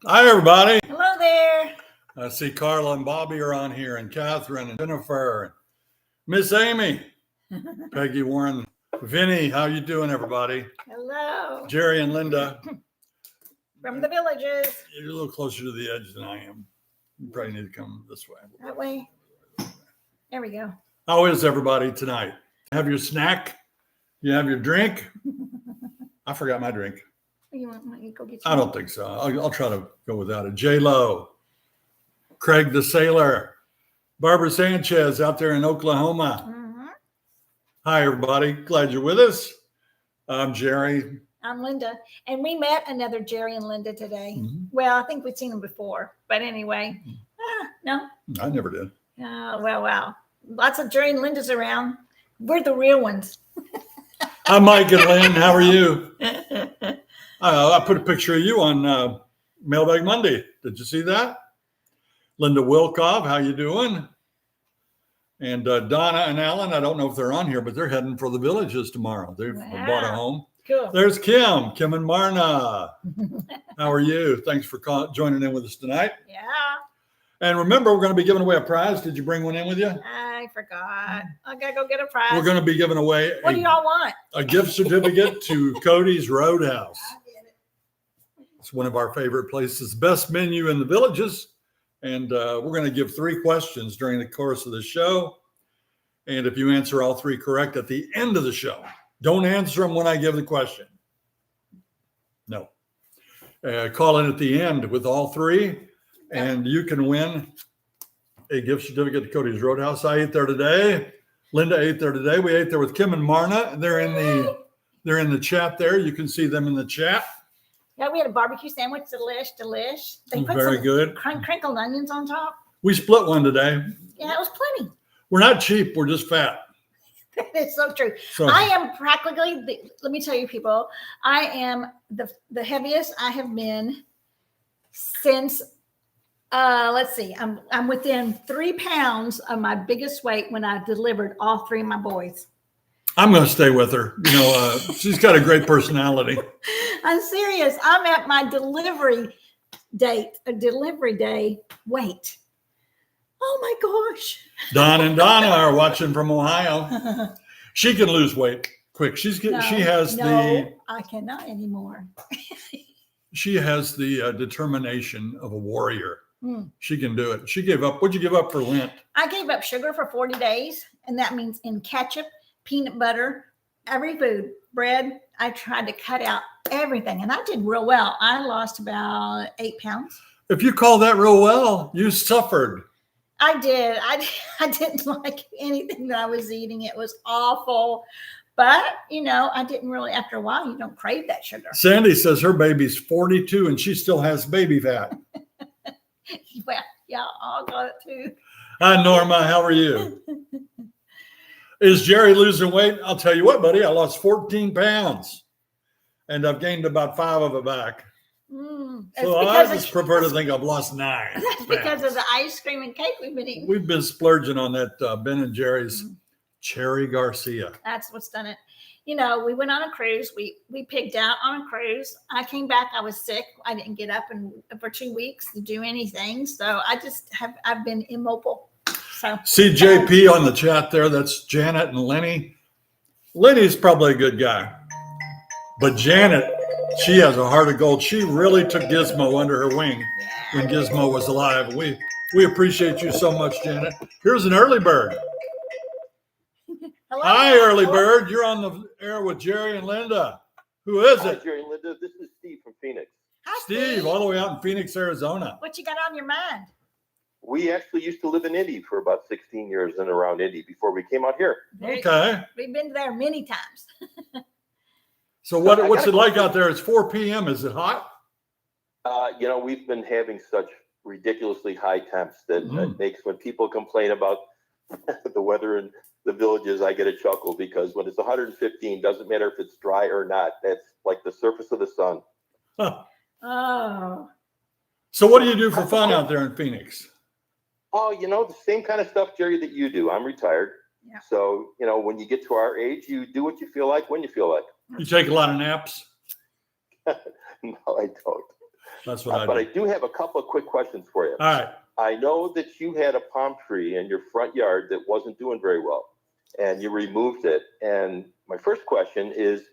Hi, everybody. Hello there. I see Carla and Bobby are on here, and Catherine and Jennifer, and Miss Amy, Peggy, Warren, Vinny. How you doing, everybody? Hello. Jerry and Linda. From the villages. You're a little closer to the edge than I am. You probably need to come this way. That way. There we go. How is everybody tonight? Have your snack? You have your drink? I forgot my drink. You want me to go get you? I don't think so. I'll try to go without it. J-Lo, Craig the Sailor, Barbara Sanchez out there in Oklahoma. Mm-hmm. Hi, everybody. Glad you're with us. I'm Jerry. I'm Linda. And we met another Jerry and Linda today. Mm-hmm. Well, I think we've seen them before. But anyway. No? I never did. Oh, well. Lots of Jerry and Lindas around. We're the real ones. Hi, Mike and Lynn. How are you? I put a picture of you on Mailbag Monday. Did you see that? Linda Wilkov, how you doing? And Donna and Alan, I don't know if they're on here, but they're heading for the villages tomorrow. They've bought a home. Cool. There's Kim and Marna. How are you? Thanks for joining in with us tonight. Yeah. And remember, we're going to be giving away a prize. Did you bring one in with you? I forgot. I got to go get a prize. We're going to be giving away what do y'all want? A gift certificate to Cody's Roadhouse. I get it. It's one of our favorite places, best menu in the villages. And we're going to give 3 questions during the course of the show. And if you answer all 3 correct at the end of the show, don't answer them when I give the question. No. Call in at the end with all 3, and you can win a gift certificate to Cody's Roadhouse. I ate there today. Linda ate there today. We ate there with Kim and Marna. They're in the chat there. You can see them in the chat. Yeah, we had a barbecue sandwich. Delish. They put Very some good. Crinkled onions on top. We split one today. Yeah, it was plenty. We're not cheap. We're just fat. It's so true. So, I am practically, let me tell you people, I am the heaviest I have been since, let's see, I'm within 3 pounds of my biggest weight when I delivered all 3 of my boys. I'm going to stay with her. You know, she's got a great personality. I'm serious. I'm at my delivery day weight. Oh my gosh. Don and Donna are watching from Ohio. She can lose weight quick. I cannot anymore. She has the determination of a warrior. Mm. She can do it. She gave up. What'd you give up for Lent? I gave up sugar for 40 days, and that means in ketchup, peanut butter, every food, bread. I tried to cut out everything, and I did real well. I lost about 8 pounds. If you call that real well, you suffered. I did. I didn't like anything that I was eating. It was awful. But, I didn't really, after a while, you don't crave that sugar. Sandy says her baby's 42 and she still has baby fat. Well, yeah, I got it too. Hi, Norma. How are you? Is Jerry losing weight? I'll tell you what, buddy. I lost 14 pounds and I've gained about 5 of it back. So I just prefer to think I've lost 9. That's because of the ice cream and cake we've been eating. We've been splurging on that Ben and Jerry's Cherry Garcia. That's what's done it. We went on a cruise. We pigged out on a cruise. I came back. I was sick. I didn't get up for 2 weeks to do anything. So I've been immobile. So CJP on the chat there. That's Janet and Lenny. Lenny's probably a good guy, but Janet, she has a heart of gold. She really took Gizmo under her wing when Gizmo was alive. We appreciate you so much, Janet. Here's an early bird. Hello. Hi, early bird. You're on the air with Jerry and Linda. Who is Hi, it? Jerry and Linda. This is Steve from Phoenix. Hi, Steve, all the way out in Phoenix, Arizona. What you got on your mind? We actually used to live in Indy for about 16 years and around Indy before we came out here. Okay. We've been there many times. So what's it like out there? It's 4 p.m. Is it hot? We've been having such ridiculously high temps that it makes, when people complain about the weather in the villages, I get a chuckle, because when it's 115, doesn't matter if it's dry or not. That's like the surface of the sun. Huh. Oh. So what do you do for fun out there in Phoenix? Oh, the same kind of stuff, Jerry, that you do. I'm retired. Yeah. So, when you get to our age, you do what you feel like when you feel like. You take a lot of naps? No, I don't. That's what But I I do. do have a couple of quick questions for you. All right. I know that you had a palm tree in your front yard that wasn't doing very well, and you removed it. And my first question is,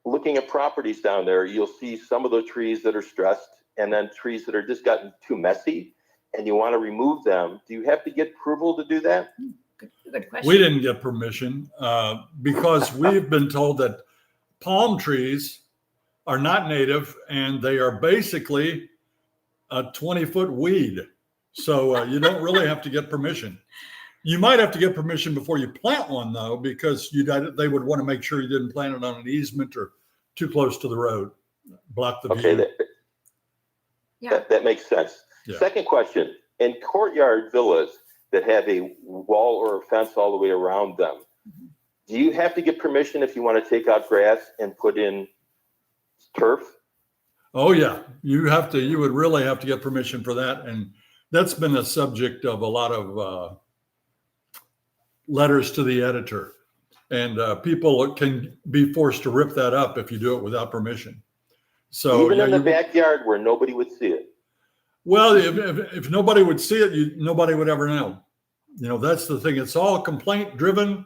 looking at properties down there, you'll see some of the trees that are stressed and then trees that are just gotten too messy, and you want to remove them. Do you have to get approval to do that? Good question. We didn't get permission because we've been told that palm trees are not native and they are basically a 20-foot weed. So you don't really have to get permission. You might have to get permission before you plant one, though, because they would want to make sure you didn't plant it on an easement or too close to the road, block the Okay, view. that makes sense. Yeah. Second question, in courtyard villas that have a wall or a fence all the way around them, do you have to get permission if you want to take out grass and put in turf? Oh yeah, you would really have to get permission for that. And that's been a subject of a lot of letters to the editor. And people can be forced to rip that up if you do it without permission. So Even in the backyard where nobody would see it? Well, if nobody would see it, nobody would ever know. That's the thing. It's all complaint driven.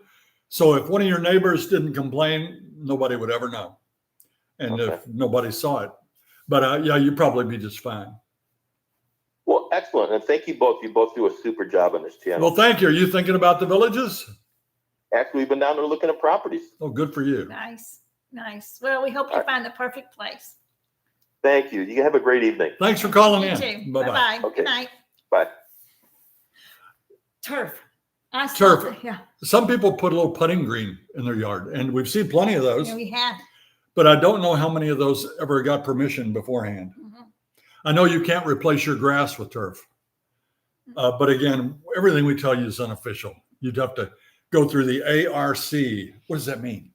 So if one of your neighbors didn't complain, nobody would ever know. And if nobody saw it. But yeah, you'd probably be just fine. Well, excellent. And thank you both. You both do a super job on this channel. Well, thank you. Are you thinking about the villages? Actually, we've been down there looking at properties. Oh, good for you. Nice. Well, we hope you find the perfect place. Thank you. You have a great evening. Thanks for calling You in. too. Bye-bye. Bye-bye. Okay. Good night. Bye. Turf. I saw Turf. that. Yeah. Some people put a little putting green in their yard, and we've seen plenty of those. Yeah, we have. But I don't know how many of those ever got permission beforehand. Mm-hmm. I know you can't replace your grass with turf. But again, everything we tell you is unofficial. You'd have to go through the ARC. What does that mean?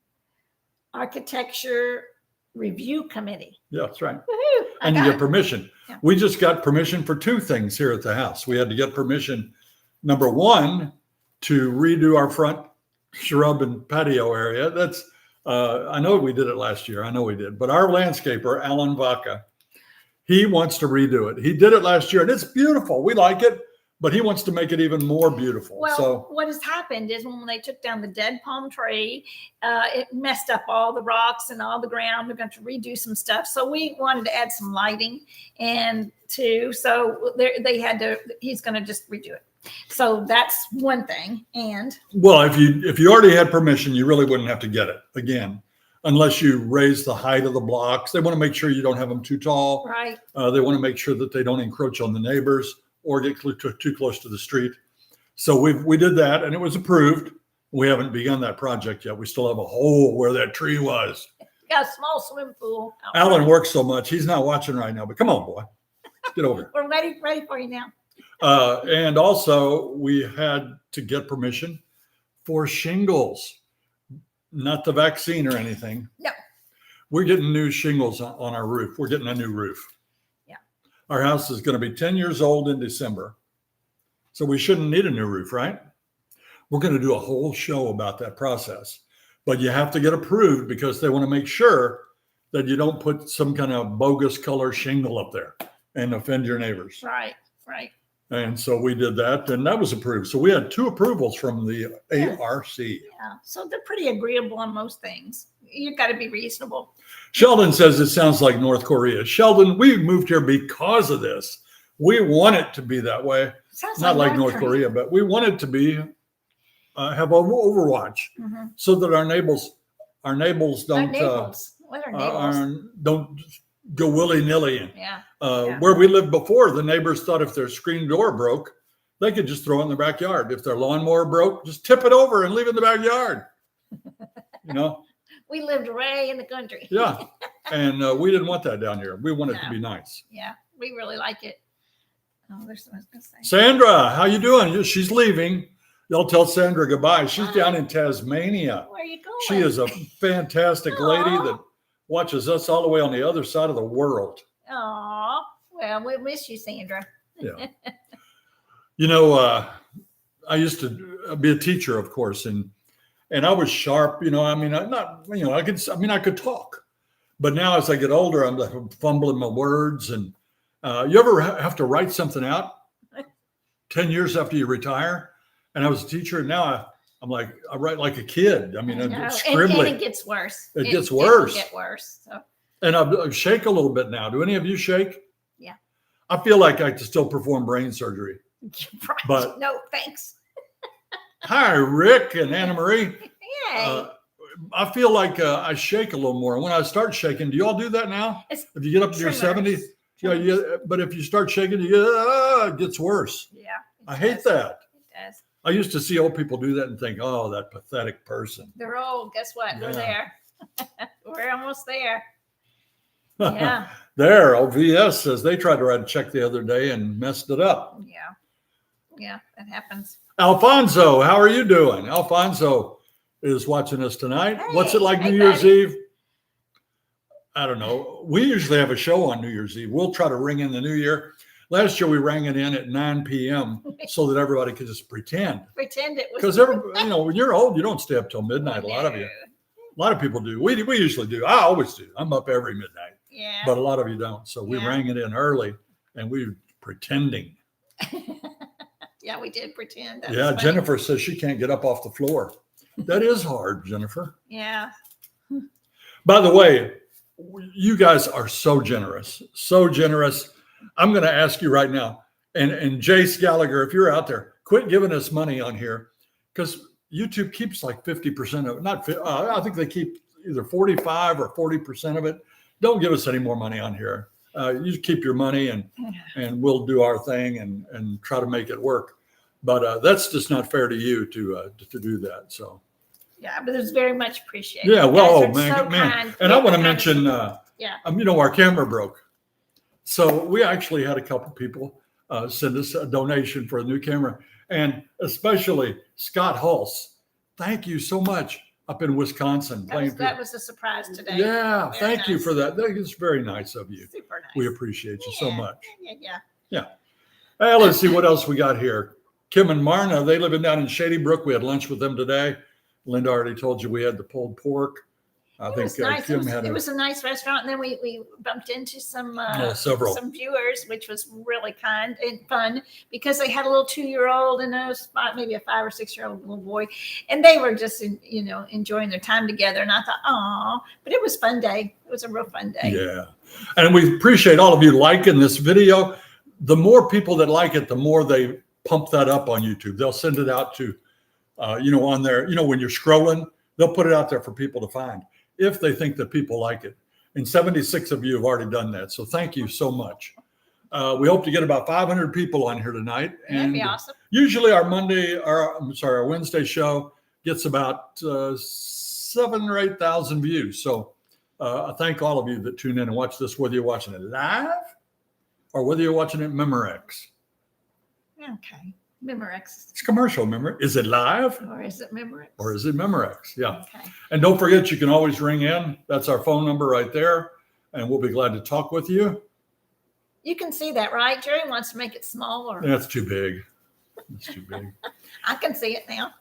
Architecture Review Committee. Yeah, that's right. Woohoo! And you get permission. Yeah. We just got permission for two things here at the house. We had to get permission, number one, to redo our front shrub and patio area. That's I know we did it last year. I know we did. But our landscaper, Alan Vaca, he wants to redo it. He did it last year, and it's beautiful. We like it, but he wants to make it even more beautiful. Well, So what has happened is when they took down the dead palm tree, it messed up all the rocks and all the ground. We're going to redo some stuff. So we wanted to add some lighting so he's going to just redo it. So that's one thing. And well, if you already had permission, you really wouldn't have to get it again, unless you raise the height of the blocks. They want to make sure you don't have them too tall. right. They want to make sure that they don't encroach on the neighbors or get too close to the street. So we did that, and it was approved. We haven't begun that project yet. We still have a hole where that tree was. Got a small swimming pool. Alan works so much. He's not watching right now, but come on, boy. Get over here. We're ready for you now. And also, we had to get permission for shingles, not the vaccine or anything. No. We're getting new shingles on our roof. We're getting a new roof. Yeah. Our house is going to be 10 years old in December. So we shouldn't need a new roof, right? We're going to do a whole show about that process. But you have to get approved because they want to make sure that you don't put some kind of bogus color shingle up there and offend your neighbors. Right. And so we did that, and that was approved. So we had 2 approvals from the ARC. Yeah. So they're pretty agreeable on most things. You've got to be reasonable. Sheldon says it sounds like North Korea. Sheldon, we moved here because of this. We want it to be that way. Sounds Not like North Korea, but we want it to be have overwatch so that our neighbors don't don't go willy-nilly. Yeah. Where we lived before, the neighbors thought if their screen door broke, they could just throw it in the backyard. If their lawnmower broke, just tip it over and leave it in the backyard. We lived way in the country. Yeah. And we didn't want that down here. We want it to be nice. Yeah, we really like it. Oh, there's something I was going to say. Sandra, how you doing? She's leaving. Y'all tell Sandra goodbye. She's down in Tasmania. Where are you going? She is a fantastic lady that watches us all the way on the other side of the world. Oh, well, we miss you, Sandra. Yeah. I used to be a teacher, of course, and I was sharp. I could talk, but now as I get older, I'm like fumbling my words, and You ever have to write something out 10 years after you retire? And I was a teacher, and now I'm like, I write like a kid. I mean, I'm and scribbling. it gets worse. It gets worse. It will get worse. So. And I shake a little bit now. Do any of you shake? Yeah. I feel like I can still perform brain surgery. Right. But no, thanks. hi, Rick and Anna Marie. Yay. I feel like I shake a little more. When I start shaking, do you all do that now? It's if you get up to your 70s, yeah, but if you start shaking, it gets worse. Yeah. I hate that. It does. I used to see old people do that and think, oh, that pathetic person. They're old. Guess what? Yeah. We're there. We're almost there. Yeah. There, OVS says they tried to write a check the other day and messed it up. Yeah. Yeah, that happens. Alfonso, how are you doing? Alfonso is watching us tonight. Hey, What's it like New Year's Eve? I don't know. We usually have a show on New Year's Eve. We'll try to ring in the new year. Last year we rang it in at 9 p.m. so that everybody could just pretend. Pretend it was. Because when you're old, you don't stay up till midnight. A lot of you. A lot of people do. We usually do. I always do. I'm up every midnight. Yeah. But a lot of you don't. So we rang it in early, and we were pretending. Yeah, we did pretend. Yeah, Jennifer says she can't get up off the floor. That is hard, Jennifer. Yeah. By the way, you guys are so generous. So generous. I'm going to ask you right now, and Jace Gallagher, if you're out there, quit giving us money on here, because YouTube keeps like 50% of it. I think they keep either 45 or 40% of it. Don't give us any more money on here. You keep your money, and we'll do our thing and try to make it work. But that's just not fair to you to do that. So. Yeah, but it's very much appreciated. Yeah, well, man. Kind. And I want to mention, our camera broke. So we actually had a couple people send us a donation for a new camera, and especially Scott Hulse. Thank you so much up in Wisconsin. That was a surprise today. Yeah, thank you for that. That is very nice of you. Super nice. We appreciate you so much. Yeah. Let's see what else we got here. Kim and Marna, they live down in Shady Brook. We had lunch with them today. Linda already told you we had the pulled pork. I think nice. Kim it was a nice restaurant, and then we bumped into some viewers, which was really kind and fun because they had a little 2-year-old and maybe a 5 or 6-year-old little boy, and they were just enjoying their time together. And I thought, oh, but it was a fun day. It was a real fun day. Yeah, and we appreciate all of you liking this video. The more people that like it, the more they pump that up on YouTube. They'll send it out to, on there. When you're scrolling, they'll put it out there for people to find, if they think that people like it. And 76 of you have already done that. So thank you so much. We hope to get about 500 people on here tonight. And that'd be awesome. Usually our Wednesday show gets about 7,000 or 8,000 views. So I thank all of you that tune in and watch this, whether you're watching it live or whether you're watching it Memorex. Okay. Memorex. It's commercial, remember? Is it live? Or is it Memorex? Yeah. Okay. And don't forget, you can always ring in. That's our phone number right there. And we'll be glad to talk with you. You can see that, right? Jerry wants to make it smaller. That's too big. It's too big. I can see it now.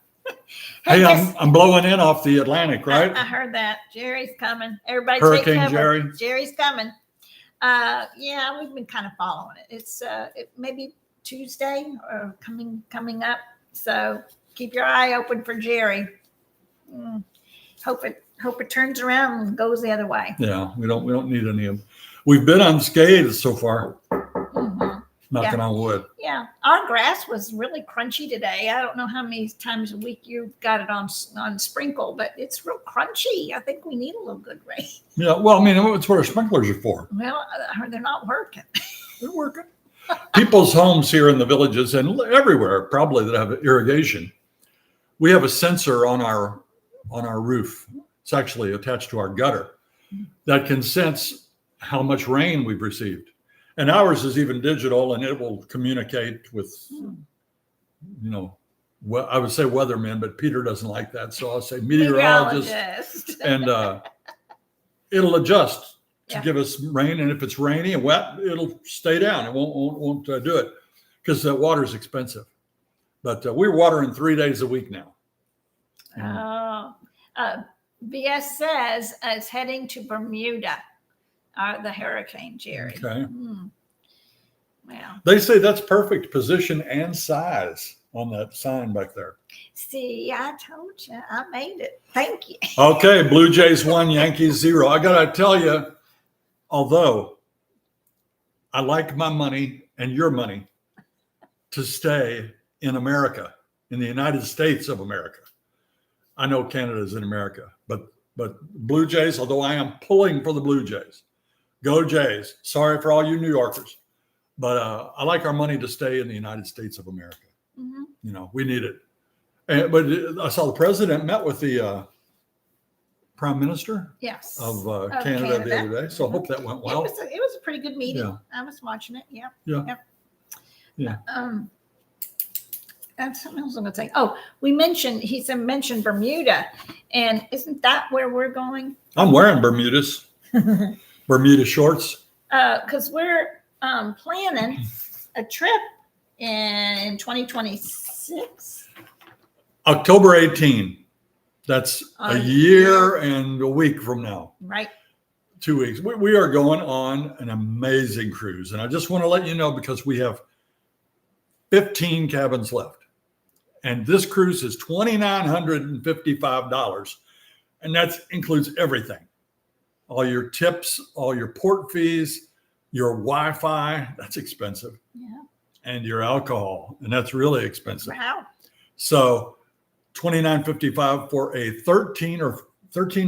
Hey, I'm blowing in off the Atlantic, right? I heard that. Jerry's coming. Everybody Hurricane take cover. Jerry. Jerry's coming. Yeah, we've been kind of following it. It's it maybe Tuesday or coming up. So keep your eye open for Jerry. Hope it turns around and goes the other way. Yeah, we don't need any of them. We've been unscathed so far. Knocking on wood. Yeah, our grass was really crunchy today. I don't know how many times a week you got it on sprinkle, but it's real crunchy. I think we need a little good rain. Yeah, well, I mean, it's what our sprinklers are for. Well, they're not working. They're working. People's homes here in the villages and everywhere probably that have irrigation, we have a sensor on our roof. It's actually attached to our gutter that can sense how much rain we've received. And ours is even digital, and it will communicate with, I would say weathermen, but Peter doesn't like that. So I'll say meteorologist. And it'll adjust to give us rain. And if it's rainy and wet, it'll stay down. It won't do it because the water is expensive. But we're watering 3 days a week now. BS says it's heading to Bermuda, the hurricane, Jerry. Okay. They say that's perfect position and size on that sign back there. See, I told you, I made it. Thank you. Okay, Blue Jays 1, Yankees 0. I got to tell you, although I like my money and your money to stay in America, in the United States of America. I know Canada's in America, but Blue Jays, although I am pulling for the Blue Jays, go Jays. Sorry for all you New Yorkers, but I like our money to stay in the United States of America. Mhm. You know, we need it. But I saw the president met with the prime minister Yes. of Canada the other day. So I hope that went well. It was a pretty good meeting. Yeah. I was watching it. Yeah. Yeah. Yeah. That's something else I'm going to say. Oh, he mentioned Bermuda. And isn't that where we're going? I'm wearing Bermudas, Bermuda shorts. Because we're planning a trip in 2026. October 18. That's a On- year and a week from now. Right. 2 weeks. We are going on an amazing cruise. And I just want to let you know, because we have 15 cabins left. And this cruise is $2,955. And that includes everything. All your tips, all your port fees, your Wi-Fi, that's expensive. Yeah. And your alcohol, and that's really expensive. Wow. So $2,955 for a 13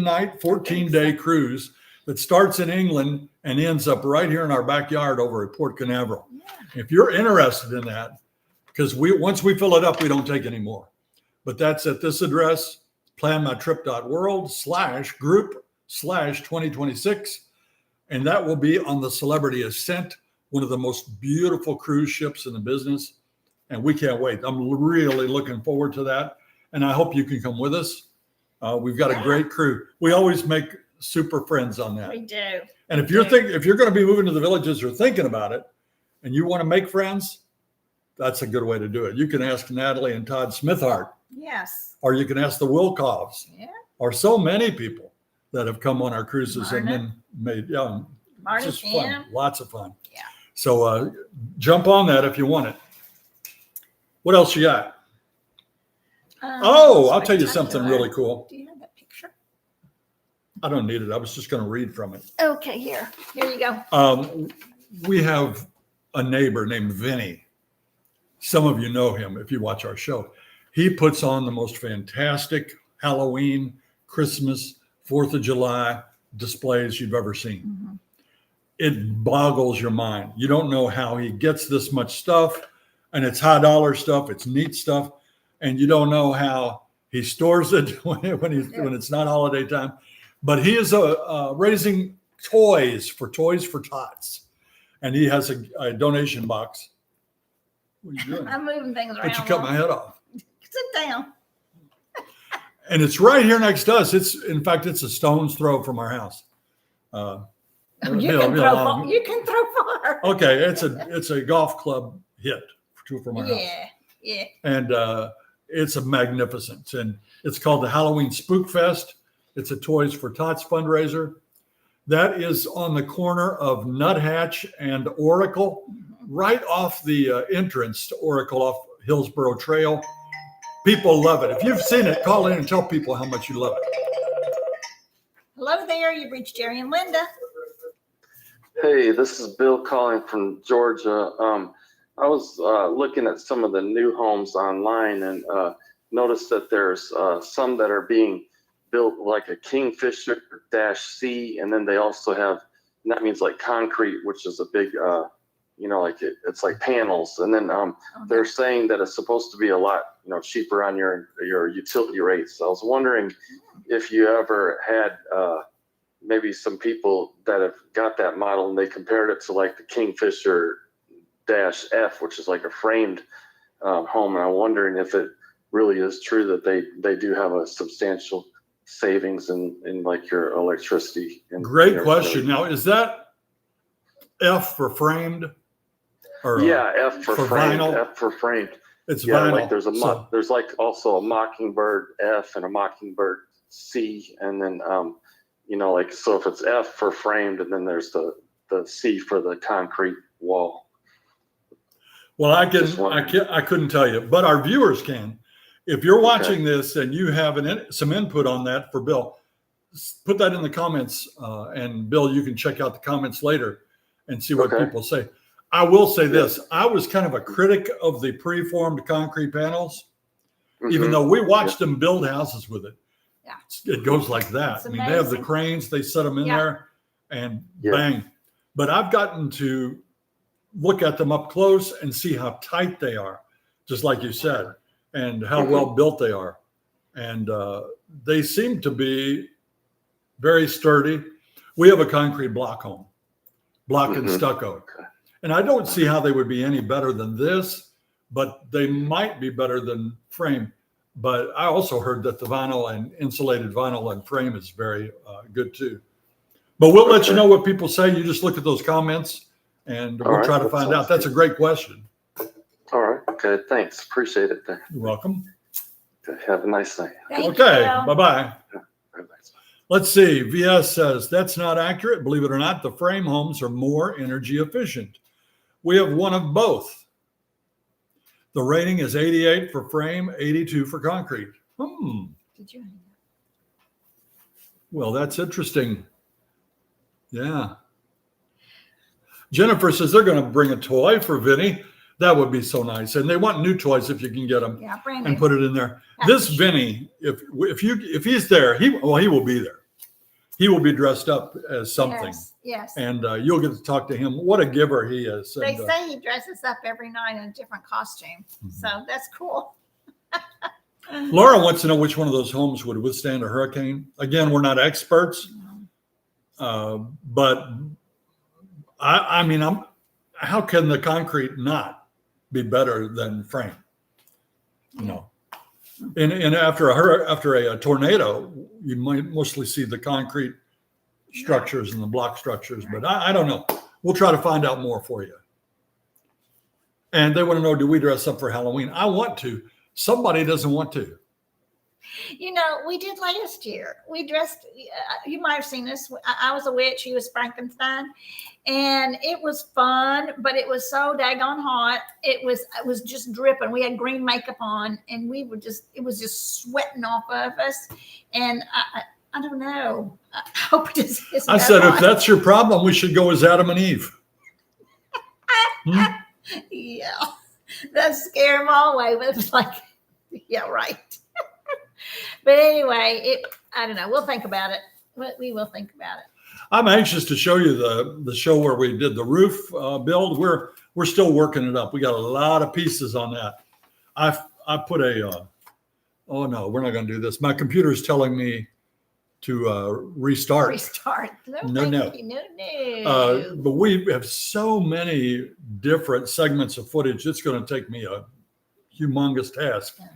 night, 14-day cruise that starts in England and ends up right here in our backyard over at Port Canaveral. Yeah. If you're interested in that, because once we fill it up, we don't take any more. But that's at this address, planmytrip.world/group/2026. And that will be on the Celebrity Ascent, one of the most beautiful cruise ships in the business. And we can't wait. I'm really looking forward to that. And I hope you can come with us. We've got a great crew. We always make super friends on that. We do. And if you're going to be moving to the villages or thinking about it, and you want to make friends, that's a good way to do it. You can ask Natalie and Todd Smithart, Yes. or you can ask the Wilkoffs, Yeah. or so many people that have come on our cruises and Marna. then made, Marty, just fun, Kim. lots of fun. Yeah. So jump on that if you want it. What else you got? I'll tell you something really cool. Do you have that picture? I don't need it. I was just going to read from it. Okay, here you go. We have a neighbor named Vinny. Some of you know him if you watch our show. He puts on the most fantastic Halloween, Christmas, 4th of July displays you've ever seen. Mm-hmm. It boggles your mind. You don't know how he gets this much stuff, and it's high dollar stuff. It's neat stuff. And you don't know how he stores it when it's not holiday time. But he is raising toys for Tots. And he has a donation box. What are you doing? I'm moving things around. But you cut my head off. Sit down. And it's right here next to us. In fact, it's a stone's throw from our house. You can throw far. Okay, it's a golf club hit from our house. Yeah. And it's a magnificent. And it's called the Halloween Spook Fest. It's a Toys for Tots fundraiser. That is on the corner of Nuthatch and Oracle, right off the entrance to Oracle off Hillsborough Trail. People love it. If you've seen it, call in and tell people how much you love it. Hello there. You've reached Jerry and Linda. Hey, this is Bill calling from Georgia. I was looking at some of the new homes online and noticed that there's some that are being built like a Kingfisher-C, and then they also have, and that means like concrete, which is a big, it's like panels. And then they're saying that it's supposed to be a lot, cheaper on your utility rates. So I was wondering if you ever had maybe some people that have got that model and they compared it to like the Kingfisher-F, which is like a framed home. And I'm wondering if it really is true that they do have a substantial savings in like your electricity. Great question. Now, is that F for framed? Or yeah, F for framed. Vinyl? F for framed. It's yeah, vinyl. like there's like also a Mockingbird F and a Mockingbird C, and then so if it's F for framed, and then there's the C for the concrete wall. Well, I Just wondering. I couldn't tell you, but our viewers can. If you're watching this and you have some input on that for Bill, put that in the comments. And Bill, you can check out the comments later and see what people say. I will say this. I was kind of a critic of the preformed concrete panels, even though we watched them build houses with it. Yeah. It goes like that. It's I mean, they have the amazing. cranes, they set them in there and bang. But I've gotten to look at them up close and see how tight they are, just like you said, and how well built they are. And they seem to be very sturdy. We have a concrete block home, block and stucco. And I don't see how they would be any better than this, but they might be better than frame. But I also heard that the vinyl and insulated vinyl and frame is very good too. But we'll let you know what people say. You just look at those comments and we'll try to find out. That's a great question. All right. Okay. Thanks. Appreciate it. You're welcome. Okay, have a nice night. Thank Okay. you. Bye-bye. Bye-bye. Let's see. VS says, that's not accurate. Believe it or not, the frame homes are more energy efficient. We have one of both. The rating is 88 for frame, 82 for concrete. Did you? Well, that's interesting. Yeah. Jennifer says they're going to bring a toy for Vinny. That would be so nice. And they want new toys if you can get them Brand and new. put it in there. This Vinny, if he's there, he will be there. He will be dressed up as something. Yes. And you'll get to talk to him. What a giver he is. They And, say he dresses up every night in a different costume. So that's cool. Laura wants to know which one of those homes would withstand a hurricane. Again, we're not experts, but I mean, how can the concrete not be better than frame? You know, and after a tornado, you might mostly see the concrete structures and the block structures, but I don't know. We'll try to find out more for you. And they want to know, do we dress up for Halloween? I want to. Somebody doesn't want to. You know, we did last year. We dressed, you might have seen us. I was a witch. He was Frankenstein. And it was fun, but it was so daggone hot. It was just dripping. We had green makeup on and it was just sweating off of us. And I don't know. I hope it isn't. I said, if that's your problem, we should go as Adam and Eve. Yeah. That scared them all away. But it was like, yeah, right. But anyway, I don't know. We'll think about it. We will think about it. I'm anxious to show you the show where we did the roof build. We're still working it up. We got a lot of pieces on that. I put oh no, we're not going to do this. My computer is telling me to restart. No. But we have so many different segments of footage. It's going to take me a humongous task. Yeah.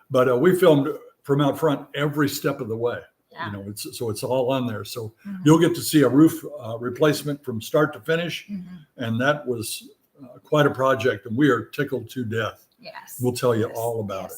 But we filmed from out front every step of the way. Yeah. You know, it's all on there. So you'll get to see a roof replacement from start to finish. And that was quite a project. And we are tickled to death. Yes. We'll tell you all about it.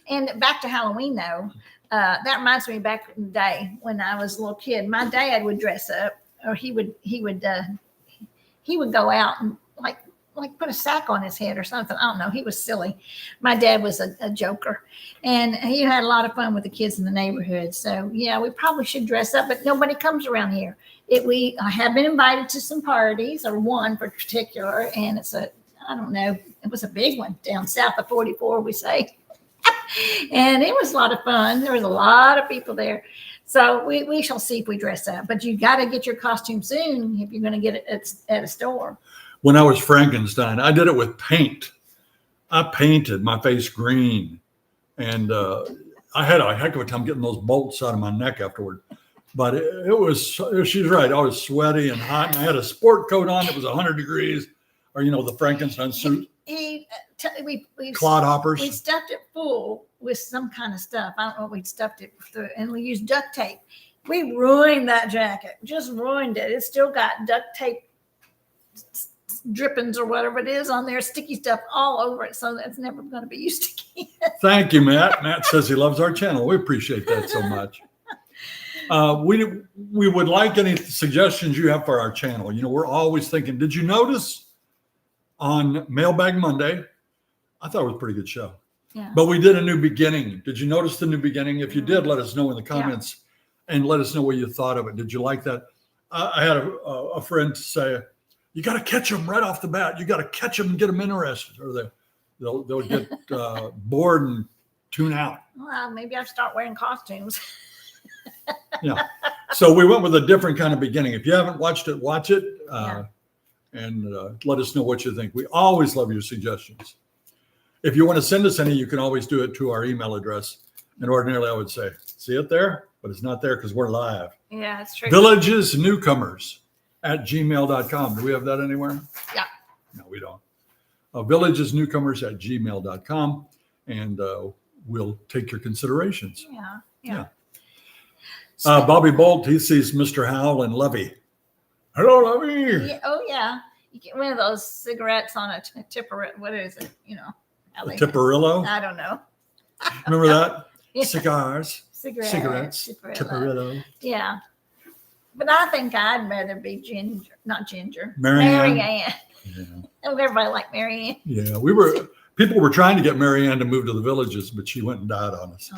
And back to Halloween, though, that reminds me back in the day when I was a little kid. My dad would dress up, or he would go out and like put a sack on his head or something. I don't know. He was silly. My dad was a joker, and he had a lot of fun with the kids in the neighborhood. So yeah, we probably should dress up, but nobody comes around here. I have been invited to some parties, or one in particular, and I don't know, it was a big one down south of 44, we say. And it was a lot of fun. There was a lot of people there. So we shall see if we dress up. But you got to get your costume soon if you're going to get it at a store. When I was Frankenstein, I did it with paint. I painted my face green. And I had a heck of a time getting those bolts out of my neck afterward. But she's right. I was sweaty and hot. And I had a sport coat on. It was 100 degrees. Or, the Frankenstein suit. Clodhoppers. We stuffed it full with some kind of stuff. I don't know what we stuffed it through, and we used duct tape. We ruined that jacket. Just ruined it. It's still got duct tape drippings or whatever it is on there, sticky stuff all over it. So that's never going to be used again. Thank you, Matt. Matt says he loves our channel. We appreciate that so much. We would like any suggestions you have for our channel. We're always thinking, did you notice on Mailbag Monday. I thought it was a pretty good show. Yeah. But we did a new beginning. Did you notice the new beginning? If you did, let us know in the comments and let us know what you thought of it. Did you like that? I had a friend say, you got to catch them right off the bat. You got to catch them and get them interested, or they'll get bored and tune out. Well, maybe I'll start wearing costumes. Yeah. So we went with a different kind of beginning. If you haven't watched it, watch it and let us know what you think. We always love your suggestions. If you want to send us any, you can always do it to our email address. And ordinarily I would say, see it there, but it's not there because we're live. Yeah, it's true. Villages Newcomers at gmail.com. Do we have that anywhere? Yeah. No, we don't. Villages Newcomers at gmail.com. And we'll take your considerations. Yeah. Bobby Bolt, he sees Mr. Howell and Levy. Hello, Levy. Yeah, oh yeah, you get one of those cigarettes on a tipper. What is it? The Tipperillo. I don't know. Remember that? Yeah. Cigares. Cigarettes. Tipperillo. Yeah, but I think I'd rather be not Ginger. Mary Ann. Mary Ann. Yeah. Oh, everybody like Mary Ann. Yeah, people were trying to get Mary Ann to move to the Villages, but she went and died on us.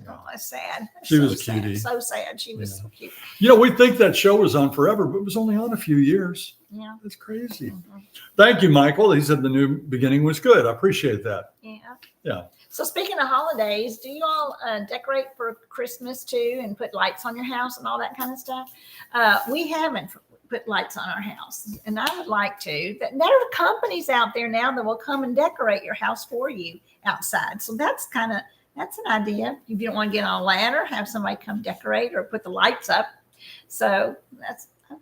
Oh, that's sad. She so was a sad. cutie. So sad. She was so cute. We think that show was on forever, but it was only on a few years. Yeah. That's crazy. Mm-hmm. Thank you, Michael. He said the new beginning was good. I appreciate that. Yeah. Yeah. So speaking of holidays, do you all decorate for Christmas too and put lights on your house and all that kind of stuff? We haven't put lights on our house, and I would like to. There are companies out there now that will come and decorate your house for you outside. So that's an idea. If you don't want to get on a ladder, have somebody come decorate or put the lights up. So I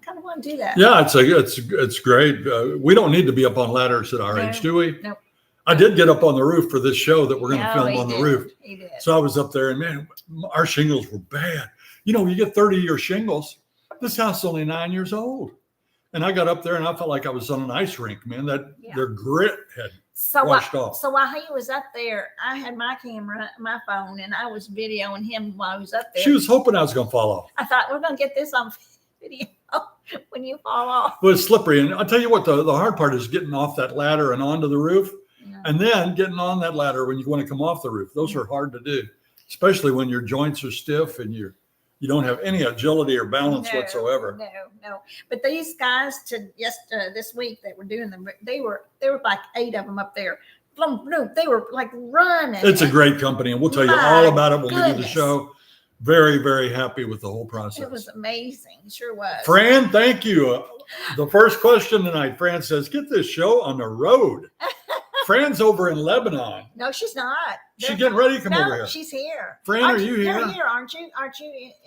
kind of want to do that. Yeah, it's great. We don't need to be up on ladders at our age, do we? Nope. I did get up on the roof for this show that we're going to film on the roof. He did. So I was up there, and man, our shingles were bad. You get 30-year shingles. This house is only 9 years old. And I got up there and I felt like I was on an ice rink, man. Their grit had washed off. So while he was up there, I had my phone, and I was videoing him while he was up there. She was hoping I was going to fall off. I thought, we're going to get this on video when you fall off. But it's slippery. And I'll tell you what, the hard part is getting off that ladder and onto the roof. Yeah. And then getting on that ladder when you want to come off the roof. Those are hard to do, especially when your joints are stiff and you don't have any agility or balance whatsoever. No. But these guys this week that were doing them, they were like 8 of them up there. They were like running. It's a great company, and we'll tell you all about it when we do the show. Very, very happy with the whole process. It was amazing. It sure was. Fran, thank you. The first question tonight, Fran says, get this show on the road. Fran's over in Lebanon. No, she's not. She's getting ready to come over here. She's here. Fran, are you here? You're here, aren't you?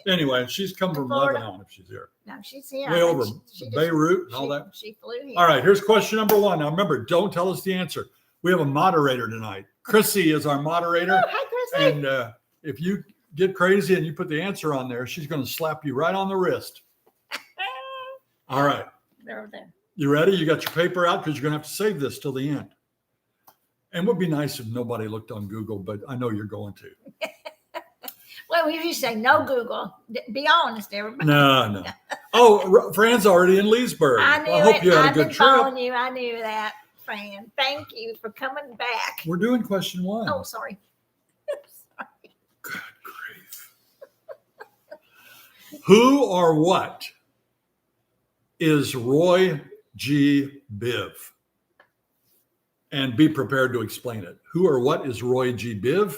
Anyway, she's come from Florida. Lebanon if she's here. No, she's here. Way over Beirut and all that. She flew here. All right, here's question number 1. Now remember, don't tell us the answer. We have a moderator tonight. Chrissy is our moderator. Oh, hi, Chrissy. And if you get crazy and you put the answer on there, she's going to slap you right on the wrist. All right. They're there. You ready? You got your paper out because you're going to have to save this till the end. And it would be nice if nobody looked on Google, but I know you're going to. Well, we usually say no Google. Be honest, everybody. No. Oh, Fran's already in Leesburg. I knew hope it. you had a I've good been trip. following you. I knew that, Fran. Thank you for coming back. We're doing question 1. Oh, sorry. Good grief. Who or what is Roy G. Biv? And be prepared to explain it. Who or what is Roy G. Biv?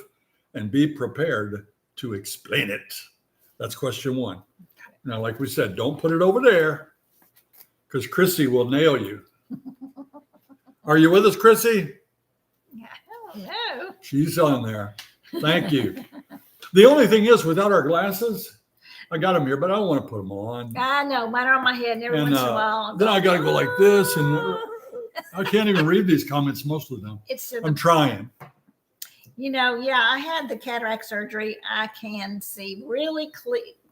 And be prepared to explain it. That's question 1. Now, like we said, don't put it over there because Chrissy will nail you. Are you with us, Chrissy? I don't know. She's on there. Thank you. The only thing is, without our glasses, I got them here, but I don't want to put them on. I know. Mine are on my head, and every once in a while. Then I got to go like this, and I can't even read these comments, most of them. I'm trying. I had the cataract surgery. I can see really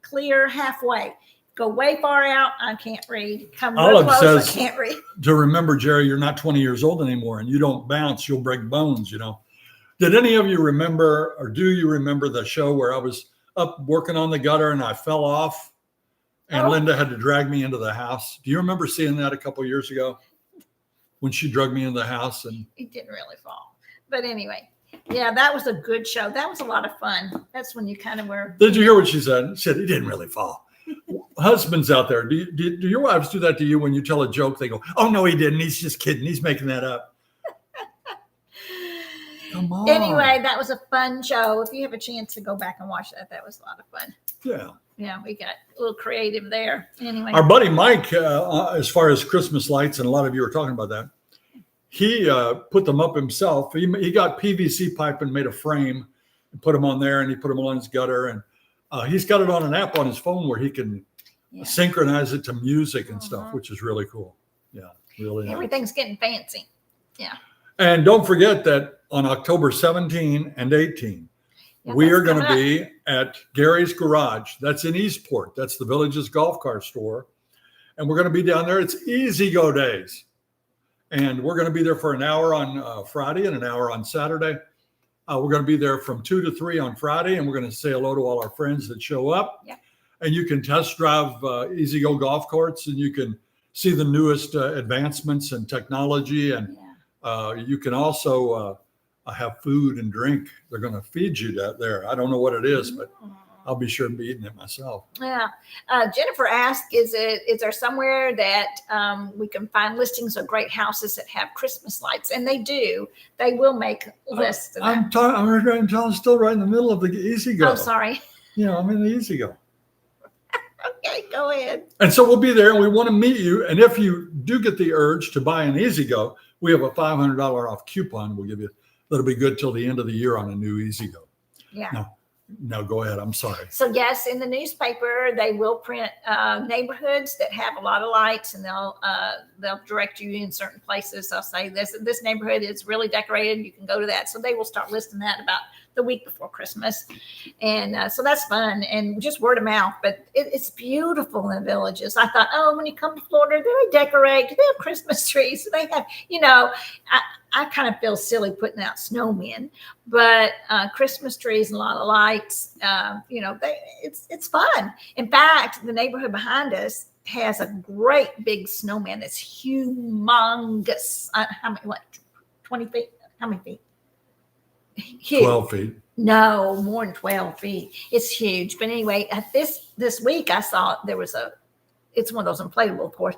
clear halfway. Go way far out, I can't read. Come real close, I can't read. To remember, Jerry, you're not 20 years old anymore, and you don't bounce. You'll break bones, Did any of you remember, or do you remember the show where I was up working on the gutter and I fell off and Linda had to drag me into the house? Do you remember seeing that a couple years ago? when she drugged me in the house. And He didn't really fall. But anyway, yeah, that was a good show. That was a lot of fun. That's when you kind of were. did you hear what she said? She said, he didn't really fall. Husbands out there, do your wives do that to you when you tell a joke? They go, oh, no, he didn't. He's just kidding. He's making that up. Come on. Anyway, that was a fun show. If you have a chance to go back and watch that, that was a lot of fun. Yeah. Yeah, we got a little creative there. Anyway. Our buddy Mike, as far as Christmas lights, and a lot of you are talking about that, he put them up himself. He got PVC pipe and made a frame and put them on there, and he put them on his gutter. And he's got it on an app on his phone where he can synchronize it to music and stuff, which is really cool. Yeah, really nice. Everything's getting fancy. Yeah. And don't forget that on October 17 and 18, we are going to be at Gary's Garage. That's in Eastport. That's the Village's golf cart store. And we're going to be down there. It's EasyGo days. And we're going to be there for an hour on Friday and an hour on Saturday. We're going to be there from 2 to 3 on Friday. And we're going to say hello to all our friends that show up. Yeah. And you can test drive EasyGo golf carts, and you can see the newest advancements in technology. And you can also have food and drink. They're going to feed you that there. I don't know what it is, but I'll be sure to be eating it myself. Yeah. Jennifer asked, is there somewhere that we can find listings of great houses that have Christmas lights? And they do. They will make lists. I'm still right in the middle of the EasyGo. Oh, sorry. Yeah, I'm in the EasyGo. Okay, go ahead. And so we'll be there, and we want to meet you. And if you do get the urge to buy an EasyGo, we have a $500 off coupon we'll give you. That'll be good till the end of the year on a new EasyGo. Yeah. No, go ahead. I'm sorry. So yes, in the newspaper, they will print neighborhoods that have a lot of lights, and they'll direct you in certain places. They'll say this neighborhood is really decorated. You can go to that. So they will start listing that about the week before Christmas. And so that's fun, and just word of mouth. But it's beautiful in the villages. I thought, oh, when you come to Florida, they decorate. They have Christmas trees. They have, I kind of feel silly putting out snowmen, but Christmas trees and a lot of lights, it's fun. In fact, the neighborhood behind us has a great big snowman that's humongous. 20 feet? How many feet? Huge. 12 feet. No, more than 12 feet. It's huge. But anyway, at this week, I saw there was it's one of those inflatable, of course,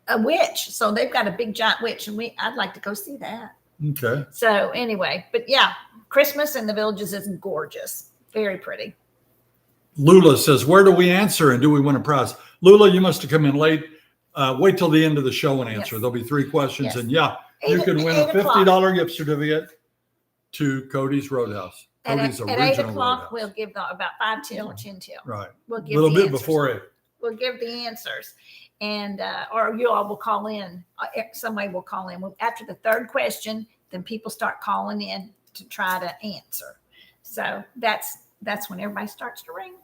a witch. So they've got a big giant witch, and I'd like to go see that. Okay. So anyway, but yeah, Christmas in the villages is gorgeous. Very pretty. Lula says, where do we answer, and do we win a prize? Lula, you must have come in late. Wait till the end of the show and answer. There'll be 3 questions. Yes. And you can win a $50 gift certificate to Cody's Roadhouse. Cody's At original 8 o'clock, Roadhouse. we'll give about 5 till or 10 till. Right. We'll A give little the bit answers. before 8. We'll give the answers, and or you all will call in. Somebody will call in after the 3rd question. Then people start calling in to try to answer. So that's when everybody starts to ring.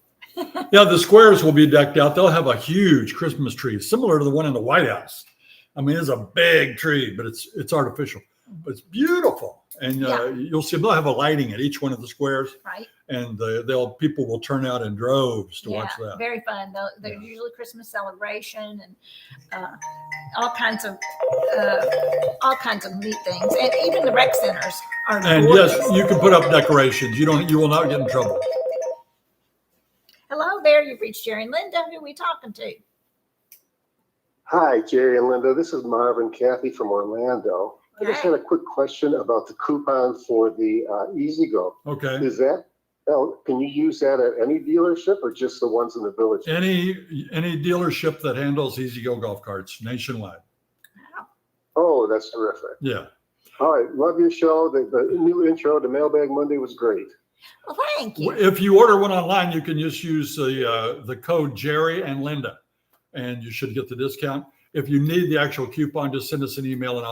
Yeah, the squares will be decked out. They'll have a huge Christmas tree, similar to the one in the White House. I mean, it's a big tree, but it's artificial. But it's beautiful, and you'll see they'll have a lighting at each one of the squares, right? And people will turn out in droves to watch that. Very fun. There's usually Christmas celebration and all kinds of neat things, and even the rec centers are. And gorgeous. yes, you can put up decorations. You will not get in trouble. Hello there, you've reached Jerry and Linda. Who are we talking to? Hi, Jerry and Linda. This is Marvin Cathy from Orlando. I just had a quick question about the coupon for the EasyGo. Okay. Can you use that at any dealership or just the ones in the village? Any dealership that handles EasyGo golf carts nationwide. Oh, that's terrific. Yeah. All right. Love your show. The new intro to Mailbag Monday was great. Well, thank you. If you order one online, you can just use the code Jerry and Linda, and you should get the discount. If you need the actual coupon, just send us an email, and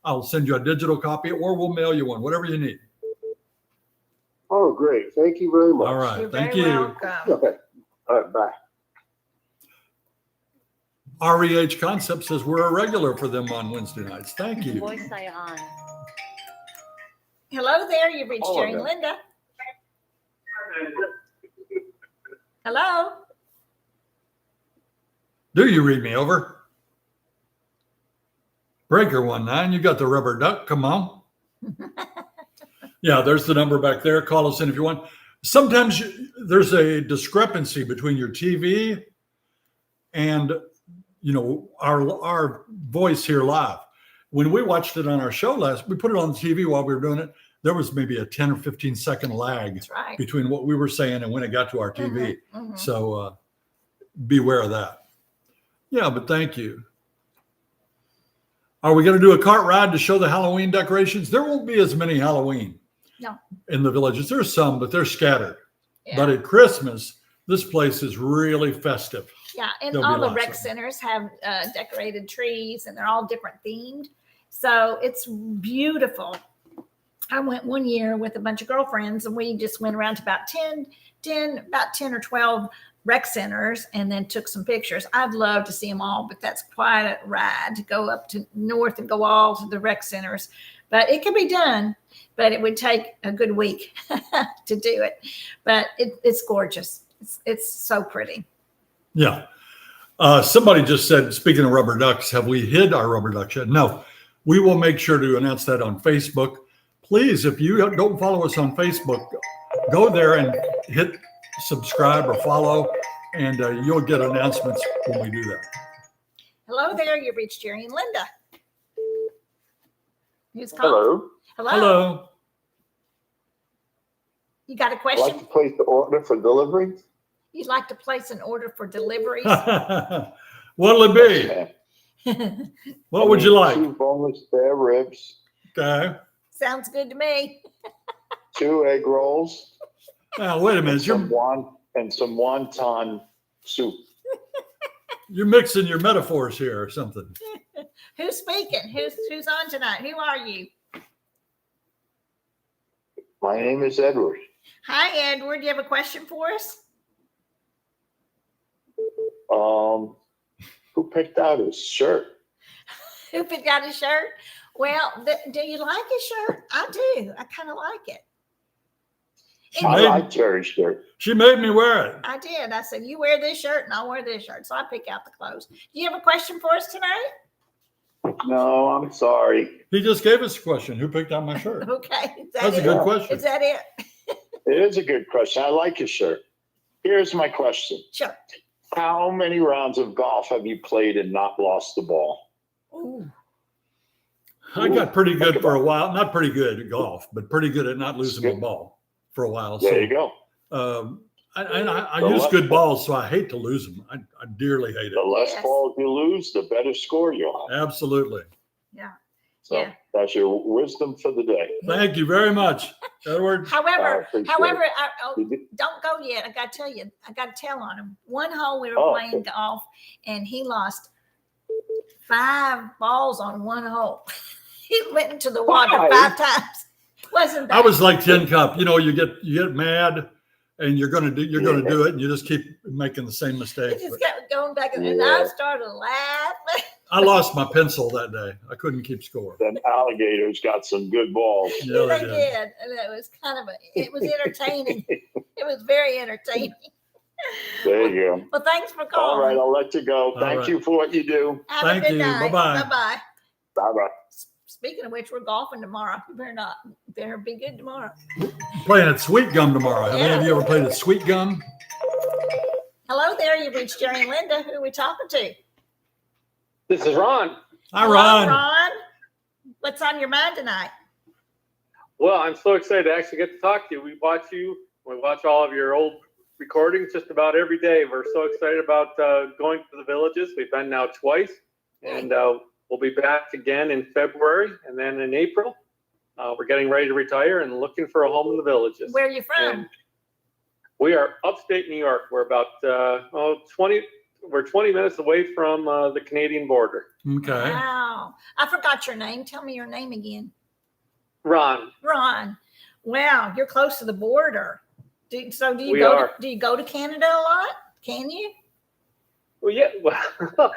I'll send you a digital copy, or we'll mail you one, whatever you need. Oh, great. Thank you very much. All right. You're Thank very you. welcome. Okay. All right. Bye. REH Concept says we're a regular for them on Wednesday nights. Thank you. Voice on. Hello there, you've reached Jerry and Linda. Hello. Do you read me over? Breaker 19, you got the rubber duck. Come on. Yeah, there's the number back there. Call us in if you want. Sometimes there's a discrepancy between your TV and our voice here live. When we watched it on our show we put it on the TV while we were doing it. There was maybe a 10 or 15 second lag between what we were saying and when it got to our TV. So beware of that. Yeah, but thank you. Are we going to do a cart ride to show the Halloween decorations? There won't be as many Halloween in the villages. There's some, but they're scattered. Yeah. But at Christmas, this place is really festive. Yeah, and all the rec centers have decorated trees, and they're all different themed. So it's beautiful. I went one year with a bunch of girlfriends, and we just went around to about 10 or 12 rec centers and then took some pictures. I'd love to see them all, but that's quite a ride to go up to north and go all to the rec centers. But it can be done, but it would take a good week to do it. But it's gorgeous. It's so pretty. Yeah. Somebody just said, speaking of rubber ducks, have we hid our rubber ducks yet? No. We will make sure to announce that on Facebook. Please, if you don't follow us on Facebook, go there and hit subscribe or follow, and you'll get announcements when we do that. Hello there. You've reached Jerry and Linda. Who's calling? Hello. Hello. You got a I'd question? like to place the order for delivery. You'd like to place an order for deliveries? What'll it be? What would you like? 2 boneless spare ribs, Okay. Sounds good to me. 2 egg rolls, Now, wait a minute. and some wonton soup. You're mixing your metaphors here or something. Who's speaking? Who's on tonight? Who are you? My name is Edward. Hi, Edward. Do you have a question for us? Who picked out his shirt? Who picked out his shirt? Well, do you like his shirt? I do. I kind of like it. I like Jerry's shirt. She made me wear it. I did. I said, you wear this shirt and I'll wear this shirt. So I pick out the clothes. Do you have a question for us tonight? No, I'm sorry. He just gave us a question. Who picked out my shirt? Okay. That's a good question. Is that it? It is a good question. I like his shirt. Here's my question. Sure. How many rounds of golf have you played and not lost the ball? Ooh. I got pretty good for a while. Not pretty good at golf, but pretty good at not losing the ball for a while. There you go. I use good balls, so I hate to lose them. I dearly hate The it. less balls you lose, the better score you'll have. Absolutely. Yeah. So that's your wisdom for the day. Thank you very much, Edward. However, appreciate don't go yet. I got to tell you, I got to tell on him. One hole we were playing golf, and he lost 5 balls on one hole. He went into the water 5 times. Wasn't that? I was like Tin Cup. You get mad, and you're gonna do it, and you just keep making the same mistake. He just kept going back, and I started laughing. I lost my pencil that day. I couldn't keep score. Then alligators got some good balls. Yeah, They did, and it was it was entertaining. It was very entertaining. There you go. Well, thanks for calling. All right, I'll let you go. Thank you for what you do. Have Thank a good you. night. Bye-bye. Bye-bye. Bye-bye. Speaking of which, we're golfing tomorrow. You better be good tomorrow. Playing at Sweet Gum tomorrow. Have any of you ever played at Sweet Gum? Hello there. You've reached Jerry and Linda. Who are we talking to? This is Ron. Hi, Hello, Ron. Ron. What's on your mind tonight? Well, I'm so excited to actually get to talk to you. We watch you. We watch all of your old recordings just about every day. We're so excited about going to the villages. We've been now twice, and we'll be back again in February and then in April. We're getting ready to retire and looking for a home in the villages. Where are you from? And we are upstate New York. We're about 20 minutes away from the Canadian border. Okay. Wow. I forgot your name. Tell me your name again. Ron. Ron. Wow, you're close to the border. Do you We go are. do you go to Canada a lot? Can you? Well, yeah. Well,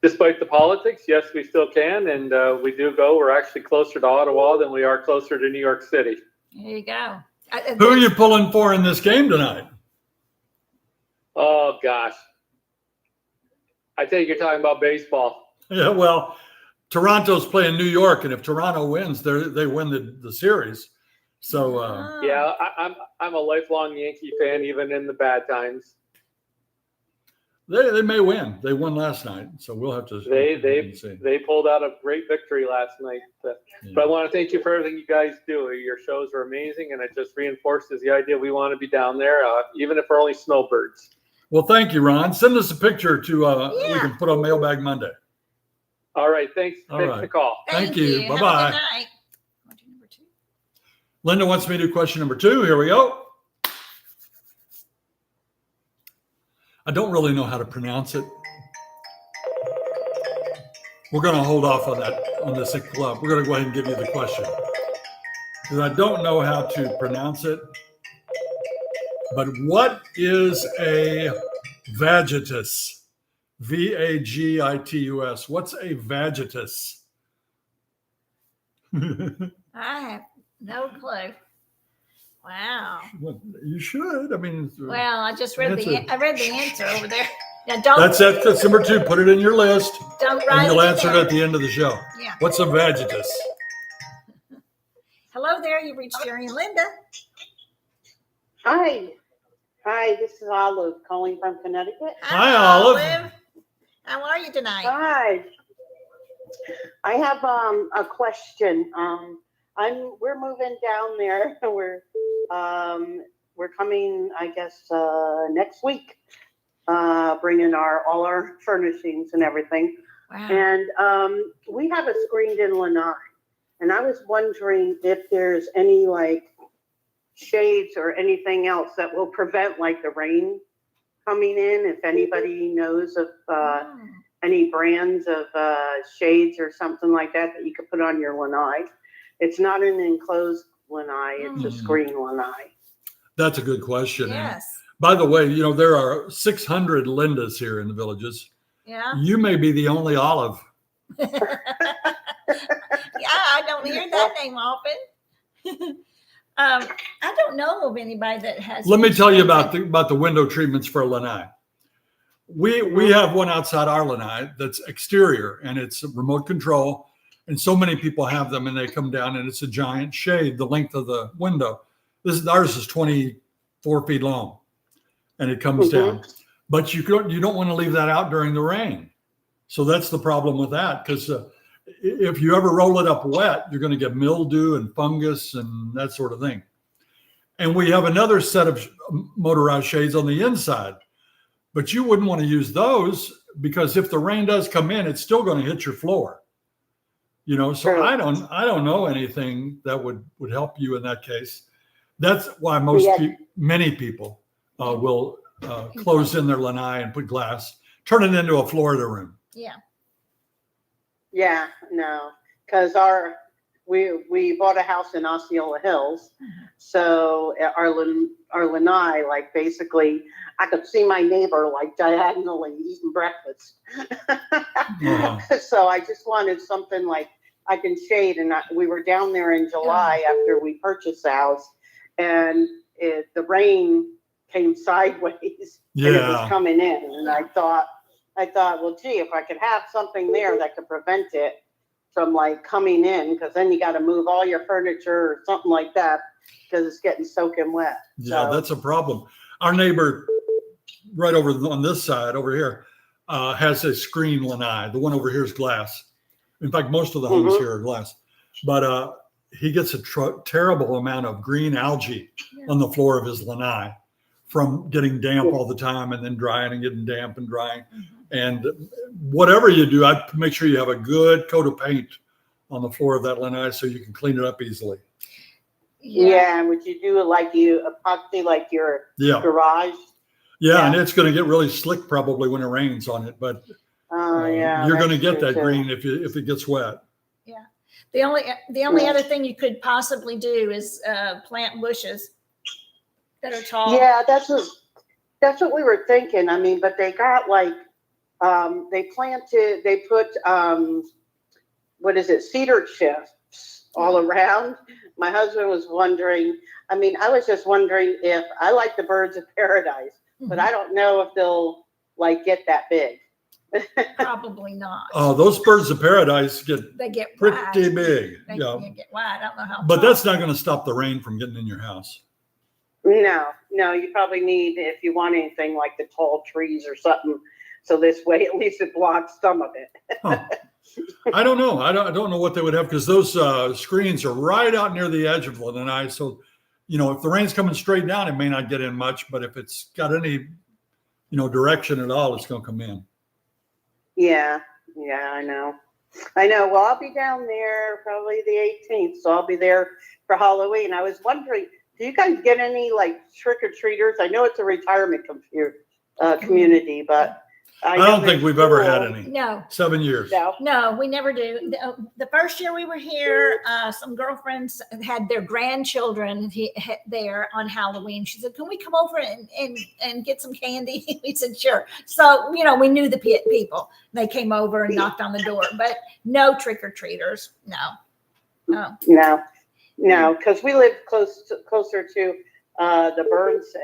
despite the politics, yes, we still can, and we do go. We're actually closer to Ottawa than we are closer to New York City. There you go. Who are you pulling for in this game tonight? Oh gosh, I think you're talking about baseball. Yeah, well, Toronto's playing New York, and if Toronto wins, they win the series. So Yeah, I'm a lifelong Yankee fan, even in the bad times. they may win. They won last night, so we'll have to. See. They pulled out a great victory last night. But I want to thank you for everything you guys do. Your shows are amazing, and it just reinforces the idea we want to be down there, even if we're only snowbirds. Well, thank you, Ron. Send us a picture we can put on Mailbag Monday. All right, thanks. All Thanks right. for the call. Thank you. Have a Bye-bye. good night. Question number 2. Linda wants me to do question number 2. Here we go. I don't really know how to pronounce it. We're going to hold off on this club. We're going to go ahead and give you the question because I don't know how to pronounce it. But what is a vagitus? Vagitus. What's a vagitus? I have no clue. Wow. Well, you should. I mean, Well, I just read That's I read the answer over there. Now don't. that's it. That's number 2. Put it in your list, Don't write and you'll it answer it down. at the end of the show. Yeah. What's a vagitus? Hello there. You reached Jerry and Linda. Hi. Hi, this is Olive calling from Connecticut. Hi, Olive. How are you tonight? Hi. I have a question. We're moving down there. We're coming, I guess, next week, bringing all our furnishings and everything. Wow. And we have a screened-in lanai, and I was wondering if there's any shades or anything else that will prevent the rain coming in. If anybody knows of any brands of shades or something like that you could put on your lanai. It's not an enclosed lanai; it's a screen lanai. That's a good question. Yes. And by the way, there are 600 Lindas here in the Villages. Yeah. You may be the only Olive. Yeah, I don't hear that name often. I don't know of anybody that has. Let me tell you about the window treatments for a lanai. We have one outside our lanai that's exterior, and it's remote control. And so many people have them, and they come down, and it's a giant shade, the length of the window. Ours is 24 feet long, and it comes down. But you don't want to leave that out during the rain. So that's the problem with that, because if you ever roll it up wet, you're going to get mildew and fungus and that sort of thing. And we have another set of motorized shades on the inside, but you wouldn't want to use those because if the rain does come in, it's still going to hit your floor. So Sure. I don't know anything that would help you in that case. That's why many people will close in their lanai and put glass, turn it into a Florida room. Yeah. Yeah, no, because we bought a house in Osceola Hills, so our lanai, basically, I could see my neighbor diagonally eating breakfast. So I just wanted something I can shade, and we were down there in July after we purchased the house, and the rain came sideways, and it was coming in, and I thought, well, gee, if I could have something there that could prevent it from coming in, because then you got to move all your furniture or something like that because it's getting soaking wet. Yeah, that's a problem. Our neighbor right over on this side over here has a screen lanai. The one over here is glass. In fact, most of the homes here are glass. But he gets a terrible amount of green algae on the floor of his lanai from getting damp all the time and then drying and getting damp and drying. And whatever you do, I make sure you have a good coat of paint on the floor of that lanai so you can clean it up easily. Yeah, and would you do epoxy your garage? Yeah, and it's going to get really slick probably when it rains on it, but you're going to get that green if it gets wet. Yeah. The only other thing you could possibly do is plant bushes that are tall. Yeah, that's what we were thinking. I mean, but they got they put cedar chips all around. My husband was wondering, I was just wondering if I like the birds of paradise, but I don't know if they'll get that big. Probably not. Oh, those birds of paradise get They get pretty wide. big. They Yeah. can get wide. I don't know how. But tall. that's not going to stop the rain from getting in your house. No, you probably need, if you want anything like the tall trees or something. So this way, at least it blocks some of it. Huh. I don't know. I don't know what they would have because those screens are right out near the edge of Lanai. So, if the rain's coming straight down, it may not get in much. But if it's got any, direction at all, it's going to come in. Yeah, I know. Well, I'll be down there probably the 18th. So I'll be there for Halloween. I was wondering, do you guys get any like trick-or-treaters? I know it's a retirement community, but I don't think we've ever had any. No. 7 years. No, we never do. The first year we were here, some girlfriends had their grandchildren there on Halloween. She said, "Can we come over and get some candy?" We said, "Sure." So, we knew the people. They came over and knocked on the door, but no trick-or-treaters. No, because we live closer to the Burns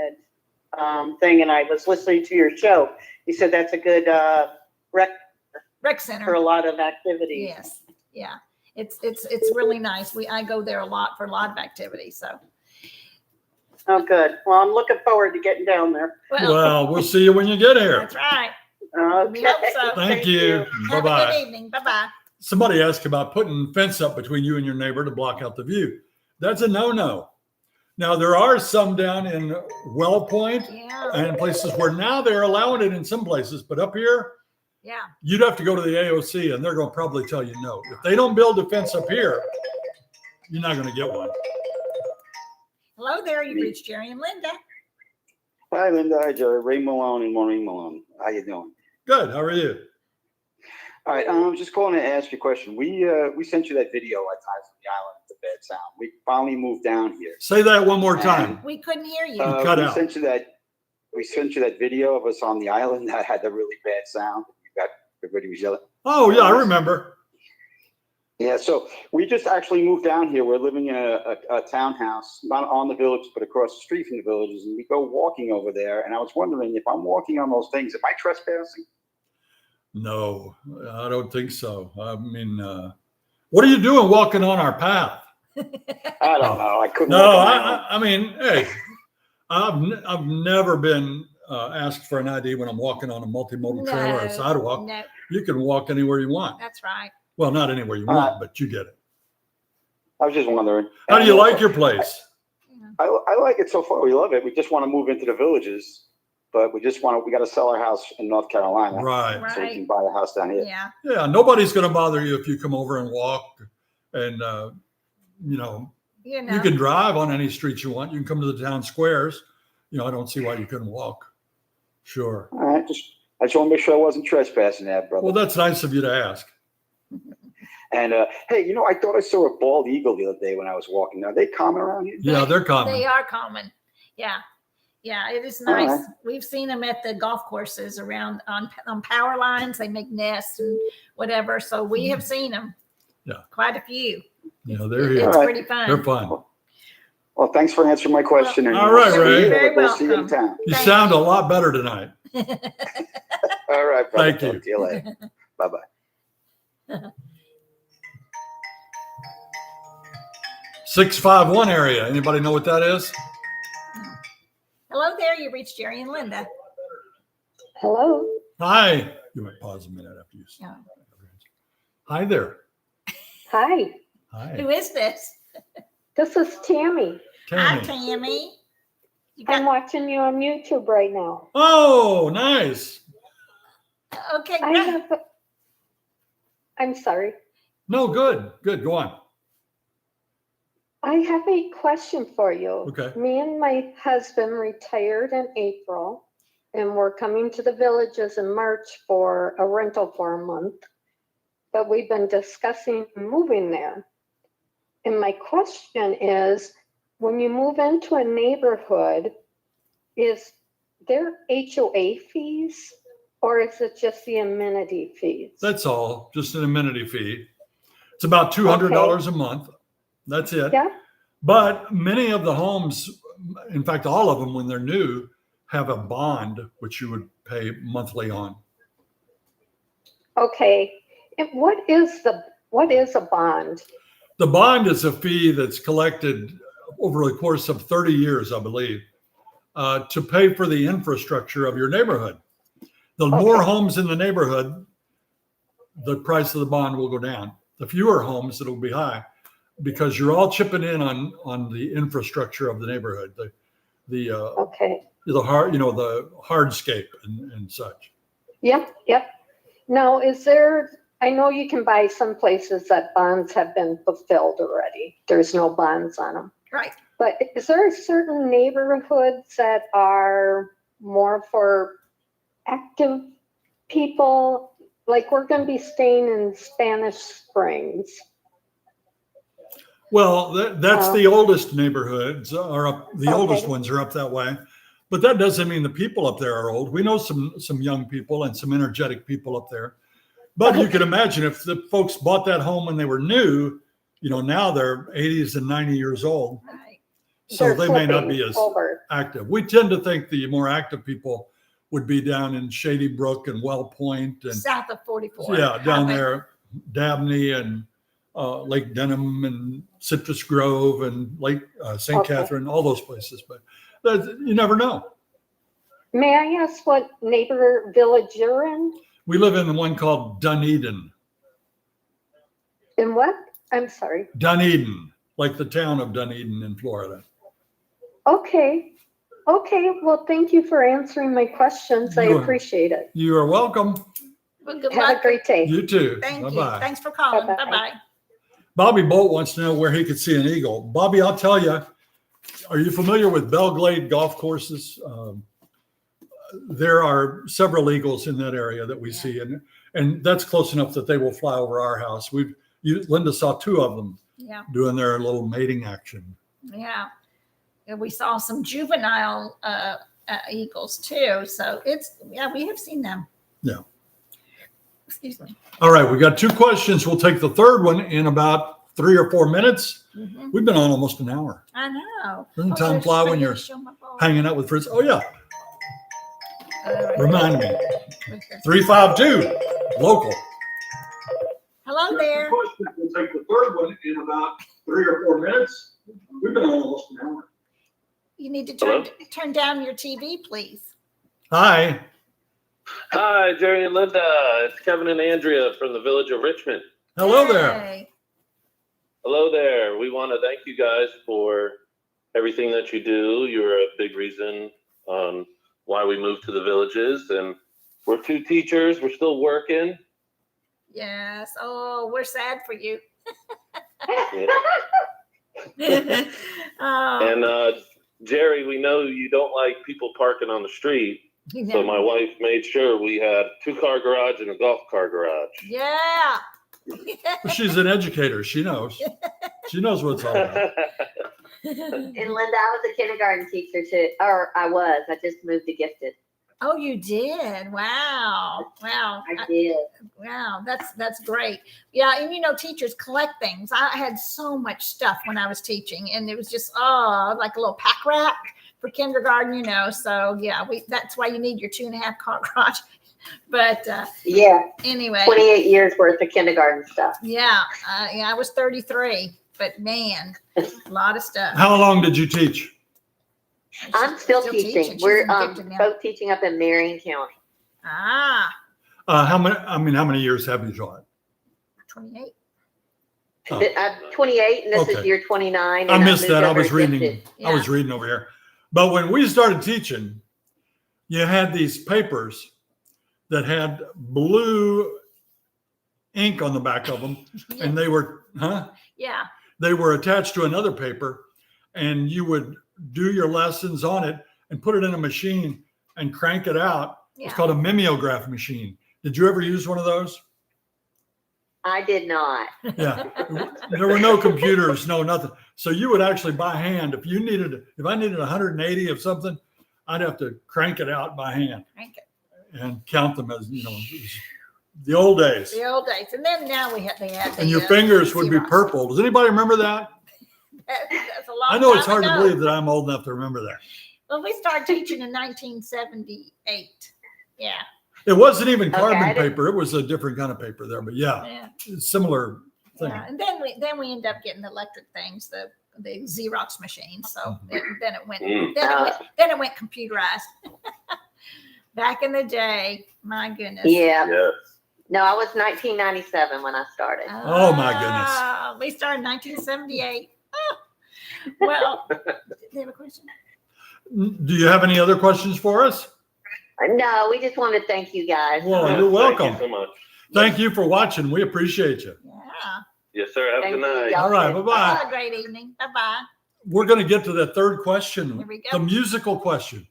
thing, and I was listening to your show. You said that's a good rec center for a lot of activities. Yes, yeah, it's really nice. I go there a lot for a lot of activities. So. Oh, good. Well, I'm looking forward to getting down there. Well, we'll see you when you get here. That's right. Okay. We hope so. Thank you. Have Bye-bye. a good evening. Bye-bye. Somebody asked about putting fence up between you and your neighbor to block out the view. That's a no-no. Now, there are some down in Well Point and places where now they're allowing it in some places, but up here, you'd have to go to the AOC and they're going to probably tell you no. If they don't build a fence up here, you're not going to get one. Hello there, you reached Jerry and Linda. Hi, Linda. Hi, Jerry. Ray Malone and Maureen Malone. How you doing? Good. How are you? All right. I'm just calling to ask you a question. We sent you that video at times from the island. It's a bad sound. We finally moved down here. Say that one more time. We couldn't hear you. Cut out. We sent you that video of us on the island that had the really bad sound. Everybody was yelling. Oh yeah, I remember. Yeah, so we just actually moved down here. We're living in a townhouse, not on the village, but across the street from the villages. And we go walking over there. And I was wondering if I'm walking on those things, am I trespassing? No, I don't think so. I mean, what are you doing walking on our path? I don't know. I couldn't. No, I mean, hey, I've never been asked for an ID when I'm walking on a multimodal trail or a sidewalk. No. You can walk anywhere you want. That's right. Well, not anywhere you want, but you get it. I was just wondering. How do you like your place? I like it so far. We love it. We just want to move into the villages, but we got to sell our house in North Carolina. Right. So we can buy a house down here. Yeah. Yeah. Nobody's going to bother you if you come over and walk and, you can drive on any streets you want. You can come to the town squares. I don't see why you couldn't walk. Sure. All right. I just want to make sure I wasn't trespassing that, brother. Well, that's nice of you to ask. And hey, I thought I saw a bald eagle the other day when I was walking. Are they common around here? Yeah, they're common. They are common. Yeah. Yeah, it is nice. We've seen them at the golf courses around on power lines. They make nests and whatever. So we have seen them. Yeah. Quite a few. They're here. It's pretty fun. They're fun. Well, thanks for answering my question. All right, Ray. You're very we'll see you in welcome. town. You sound a lot better tonight. All right, brother. Thank you. Talk to you later. Bye-bye. 651 area. Anybody know what that is? Hello there, you reached Jerry and Linda. Hello. Hi. You might pause a minute after you say. Yeah. Hi there. Hi. Hi. Who is this? This is Tammy. Hi, Tammy. Tammy. I'm watching you on YouTube right now. Oh, nice. Okay. I'm sorry. No, good. Good. Go on. I have a question for you. Okay. Me and my husband retired in April, and we're coming to the villages in March for a rental for a month. But we've been discussing moving there. And my question is, when you move into a neighborhood, is there HOA fees or is it just the amenity fees? That's all. Just an amenity fee. It's about $200 a month. That's it. Yeah. But many of the homes, in fact, all of them, when they're new, have a bond, which you would pay monthly on. Okay. And what is a bond? The bond is a fee that's collected over the course of 30 years, I believe, to pay for the infrastructure of your neighborhood. The more homes in the neighborhood, the price of the bond will go down. The fewer homes, it'll be high, because you're all chipping in on the infrastructure of the neighborhood, the hard, the hardscape and such. Yep. Now, I know you can buy some places that bonds have been fulfilled already. There's no bonds on them. Right. But is there certain neighborhoods that are more for active people? Like, we're going to be staying in Spanish Springs. Well, that's the oldest neighborhoods are up. The oldest ones are up that way, but that doesn't mean the people up there are old. We know some young people and some energetic people up there. But you can imagine if the folks bought that home when they were new, now they're 80s and 90 years old. Right. So they may not be as active. We tend to think the more active people would be down in Shady Brook and Well Point and south of 44. Yeah, down there, Dabney and Lake Denham and Citrus Grove and Lake St. Catherine, all those places. But you never know. May I ask what neighbor village you're in? We live in the one called Dunedin. In what? I'm sorry. Dunedin, like the town of Dunedin in Florida. Okay. Well, thank you for answering my questions. I appreciate it. You are welcome. Well, good Have luck. a great day. You too. Thank Bye-bye. you. Thanks for calling. Bye-bye. Bye-bye. Bobby Bolt wants to know where he could see an eagle. Bobby, I'll tell you, are you familiar with Belglade golf courses? There are several eagles in that area that we see, and that's close enough that they will fly over our house. Linda saw 2 of them doing their little mating action. Yeah. And we saw some juvenile eagles too. So we have seen them. Yeah. Excuse me. All right, we got 2 questions. We'll take the third one in about 3 or 4 minutes. Mm-hmm. We've been on almost an hour. I know. Doesn't time fly when you're hanging out with friends? Oh yeah. Remind me. 352 local. Hello there. We'll take the third one in about 3 or 4 minutes. We've been on almost an hour. You need to turn down your TV, please. Hi. Hi, Jerry and Linda. It's Kevin and Andrea from the village of Richmond. Hello Hey. there. Hello there. We want to thank you guys for everything that you do. You're a big reason why we moved to the villages, and we're 2 teachers. We're still working. Yes. Oh, we're sad for you. And Jerry, we know you don't like people parking on the street. So my wife made sure we had 2-car garage and a golf car garage. Yeah. She's an educator. She knows. She knows what it's all about. And Linda, I was a kindergarten teacher too, or I just moved to gifted. Oh, you did. Wow. I did. Wow. That's great. Yeah. And teachers collect things. I had so much stuff when I was teaching, and it was just, like a little pack rack for kindergarten, So yeah, that's why you need your 2.5-car garage. But anyway, 28 years worth of kindergarten stuff. Yeah. I was 33, but man, a lot of stuff. How long did you teach? I'm still teaching. We're both teaching up in Marion County. How many years have you taught? 28. I'm 28, and this is year 29. I missed that. I was reading. Yeah. I was reading over here. But when we started teaching, you had these papers that had blue ink on the back of them, and they were, Yeah. They were attached to another paper, and you would do your lessons on it and put it in a machine and crank it out. Yeah. It's called a mimeograph machine. Did you ever use one of those? I did not. Yeah. There were no computers, no nothing. So you would actually by hand, if I needed 180 of something, I'd have to crank it out by hand. Crank it. And count them as, the old days. The old days. And then now they had And your fingers would be purple. Does anybody remember that? That's a long I know it's time hard to ago. believe that I'm old enough to remember that. Well, we started teaching in 1978. Yeah. It wasn't even Okay, carbon I didn't- paper. It was a different kind of paper there, but yeah, Yeah. similar thing. Yeah, and then we end up getting the electric things, the Xerox machines. So then it went then it went computerized. Back in the day, my goodness. Yeah. Yes. No, I was 1997 when I started. Oh, my goodness. We started in 1978. Well, do you have a question? Do you have any other questions for us? No, we just wanted to thank you guys. Well, Yes, you're welcome. Thank you so much. Thank you for watching. We appreciate you. Yeah. Yes, sir. Have a good Thank you, night. y'all. All right, bye-bye. Have a great evening. Bye-bye. We're going to get to the third question, Here we go. the musical question.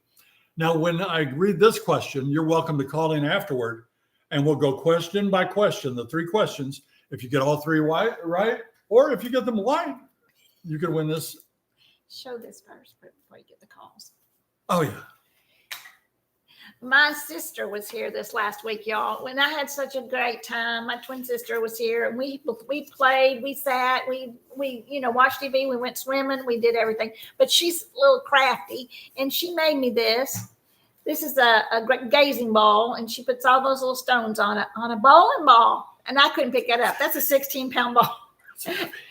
Now, when I read this question, you're welcome to call in afterward, and we'll go question by question, the three questions. If you get all three right, or if you get them right, you can win this. Show this first before you get the calls. Oh, yeah. My sister was here this last week, y'all. When I had such a great time, my twin sister was here, and we played, we sat, we watched TV, we went swimming, we did everything. But she's a little crafty, and she made me this. This is a gazing ball, and she puts all those little stones on a bowling ball, and I couldn't pick it up. That's a 16-pound ball.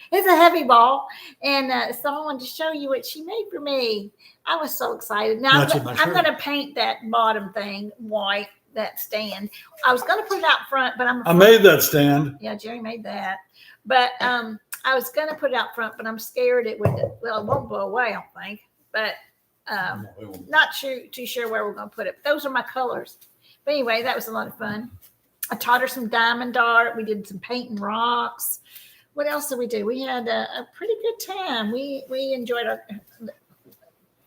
It's a heavy ball, and so I wanted to show you what she made for me. I was so excited. Now I'm going to paint that bottom thing white, that stand. I was going to put it out front, but I made that stand. Yeah, Jerry made that. But I was going to put it out front, but I'm scared it won't blow away, I don't think. But not too sure where we're going to put it. But those are my colors. But anyway, that was a lot of fun. I taught her some diamond art. We did some painting rocks. What else did we do? We had a pretty good time. We enjoyed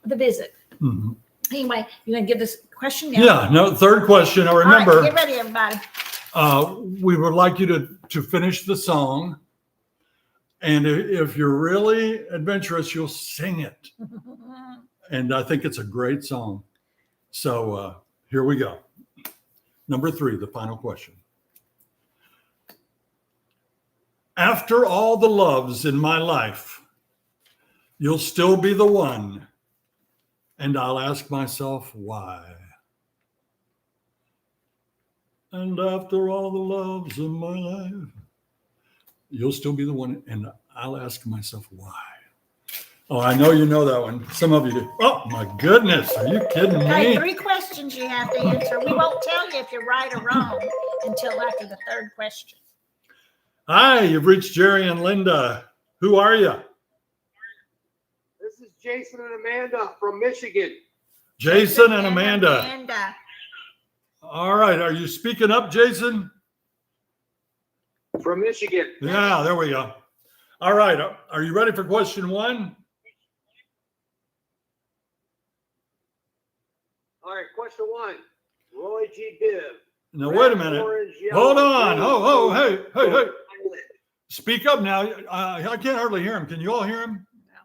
the visit. Mm-hmm. Anyway, you gonna give this question now? Yeah, no, third question. Now remember, all right, get ready, everybody. We would like you to finish the song. And if you're really adventurous, you'll sing it. And I think it's a great song. So here we go. Number 3, the final question. After all the loves in my life, you'll still be the one. And I'll ask myself why. And after all the loves in my life, you'll still be the one. And I'll ask myself why. Oh, I know you know that one. Some of you do. Oh, my goodness. Are you kidding Okay, me? 3 questions you have to answer. We won't tell you if you're right or wrong until after the 3rd question. Hi, you've reached Jerry and Linda. Who are you? This is Jason and Amanda from Michigan. Jason and Amanda. All right. Are you speaking up, Jason? From Michigan. Yeah, there we go. All right. Are you ready for question 1? All right, question 1. Roy G. Biv. Now, wait a minute. Hold on. Oh, hey. Speak up now. I can't hardly hear him. Can you all hear him? No.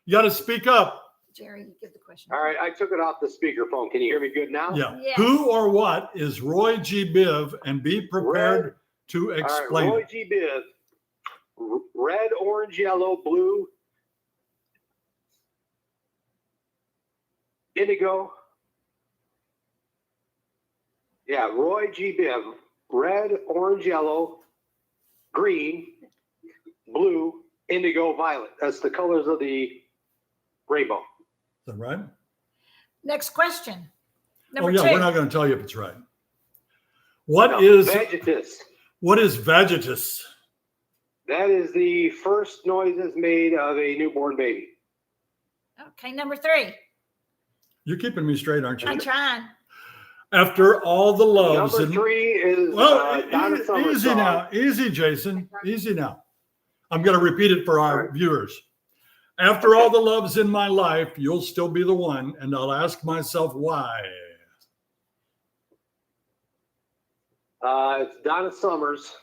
You got to speak up. Jerry, you give the question. All right, I took it off the speakerphone. Can you hear me good now? Yeah. Yes. Who or what is Roy G. Biv? And be prepared to explain. All right, Roy G. Biv. Red, orange, yellow, blue, indigo. Yeah, Roy G. Biv. Red, orange, yellow, green, blue, indigo, violet. That's the colors of the rainbow. Is that right? Next question. Number Oh, yeah. 2. We're not going to tell you if it's right. What is Vegetus. Vegetus? That is the first noises made of a newborn baby. Okay, number 3. You're keeping me straight, aren't you? I'm trying. After all the loves. Number 3 is Donna Summer's Easy song. now. Easy, Jason. Easy now. I'm going to repeat it for our viewers. After all the loves in my life, you'll still be the one, and I'll ask myself why. It's Donna Summers.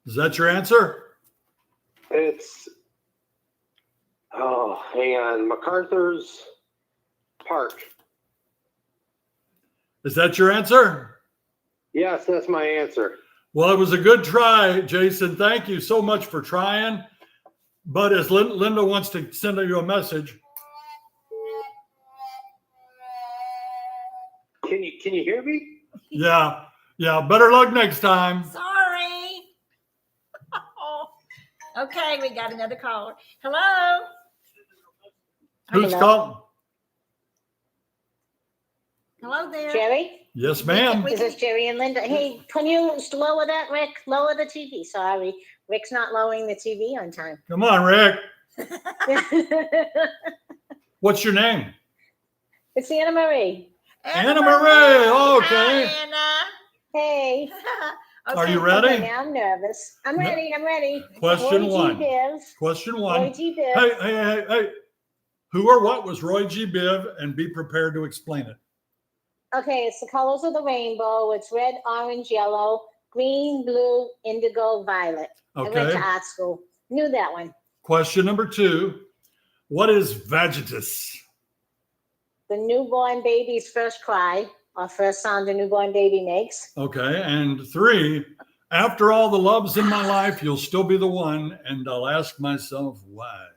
Is that your answer? It's, hang on, MacArthur's Park. Is that your answer? Yes, that's my answer. Well, it was a good try, Jason. Thank you so much for trying. But as Linda wants to send you a message. can you hear me? Yeah. Better luck next time. Sorry. Okay, we got another caller. Hello. Who's calling? Hello there. Jerry? Yes, ma'am. This is Jerry and Linda. Hey, can you lower that, Rick? Lower the TV. Sorry. Rick's not lowering the TV on time. Come on, Rick. What's your name? It's Anna Marie. Anna Marie. Okay. Hi, Anna. Hey. Are you ready? Okay, now I'm nervous. I'm ready. Question Roy one. G. Biv. Question one. Roy G. Biv. Hey. Who or what was Roy G. Biv? And be prepared to explain it. Okay, it's the colors of the rainbow. It's red, orange, yellow, green, blue, indigo, violet. I went Okay. to art school. Knew that one. Question number 2. What is vagitus? The newborn baby's first cry or first sound a newborn baby makes. Okay. And 3. After all the loves in my life, you'll still be the one. And I'll ask myself why.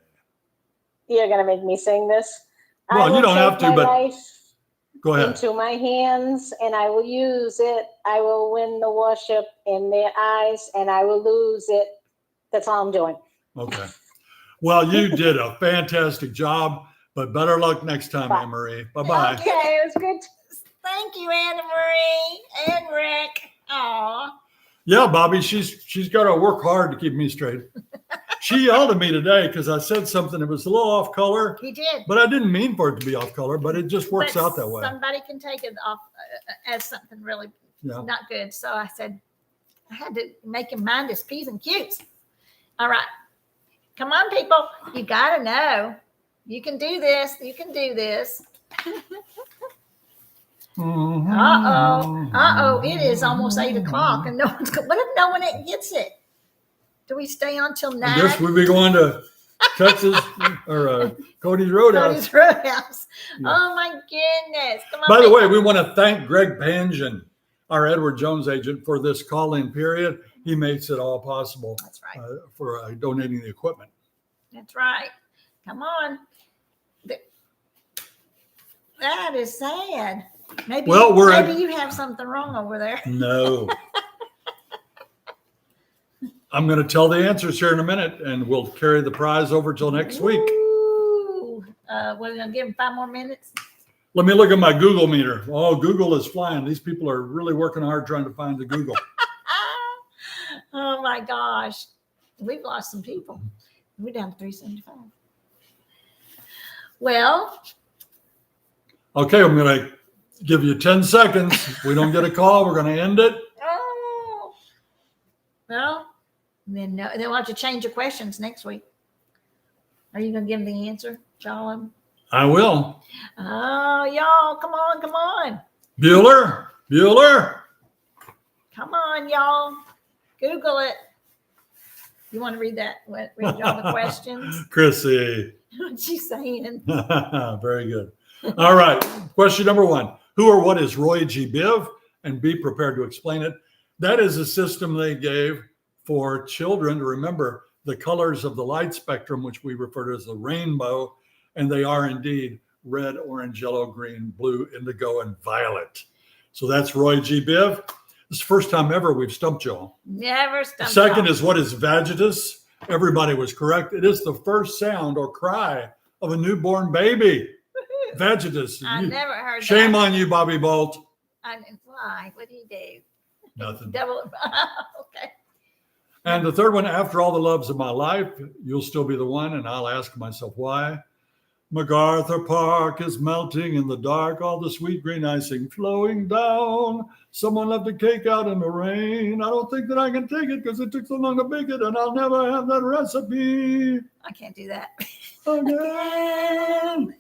You're going to make me sing this? Well, I will you don't have take to, my but life go ahead. into my hands, and I will use it. I will win the worship in their eyes, and I will lose it. That's all I'm doing. Okay. Well, you did a fantastic job, but better luck next time, Anne Marie. Bye-bye. Okay, it was good. Thank you, Anna Marie and Rick. Aw. Yeah, Bobby, she's got to work hard to keep me straight. She yelled at me today because I said something that was a little off color. He did. But I didn't mean for it to be off color, but it just works But out that way. Somebody can take it off as something really not good. So I said, I had to make him mind his P's and Q's. All right. Come on, people. You got to know. You can do this. You can do this. Uh-oh. It is almost 8 o'clock and no one's what if no one gets it? Do we stay on till 9? I guess we'll be going to Texas or Cody's Roadhouse. Cody's Roadhouse. Yeah. Oh my goodness. Come on. By the way, we want to thank Greg Pangen, our Edward Jones agent, for this call-in period. He makes it all possible. That's right. For donating the equipment. That's right. Come on. That is sad. Maybe you have something wrong over there. No. I'm going to tell the answers here in a minute, and we'll carry the prize over till next week. Ooh. We're going to give him 5 more minutes. Let me look at my Google meter. Oh, Google is flying. These people are really working hard trying to find the Google. Oh my gosh. We've lost some people. We're down to 375. Well. Okay, I'm going to give you 10 seconds. If we don't get a call, we're going to end it. Oh. Well, then we'll have to change your questions next week. Are you going to give them the answer, Charlie? I will. Oh, y'all, come on. Bueller. Come on, y'all. Google it. You want to read that? Read all the questions? Chrissy. What's she saying? Very good. All right. Question number 1. Who or what is Roy G. Biv? And be prepared to explain it. That is a system they gave for children to remember the colors of the light spectrum, which we refer to as the rainbow. And they are indeed red, orange, yellow, green, blue, indigo, and violet. So that's Roy G. Biv. This is the first time ever we've stumped y'all. Never stumped. Second is what is vagitus? Everybody was correct. It is the first sound or cry of a newborn baby. Vagitus. I never heard that. Shame on you, Bobby Bolt. Why? What did he do? Nothing. Okay. And the third one, after all the loves of my life, you'll still be the one. And I'll ask myself why. MacArthur Park is melting in the dark, all the sweet green icing flowing down. Someone left a cake out in the rain. I don't think that I can take it because it took so long to bake it, and I'll never have that recipe. I can't do that. Again.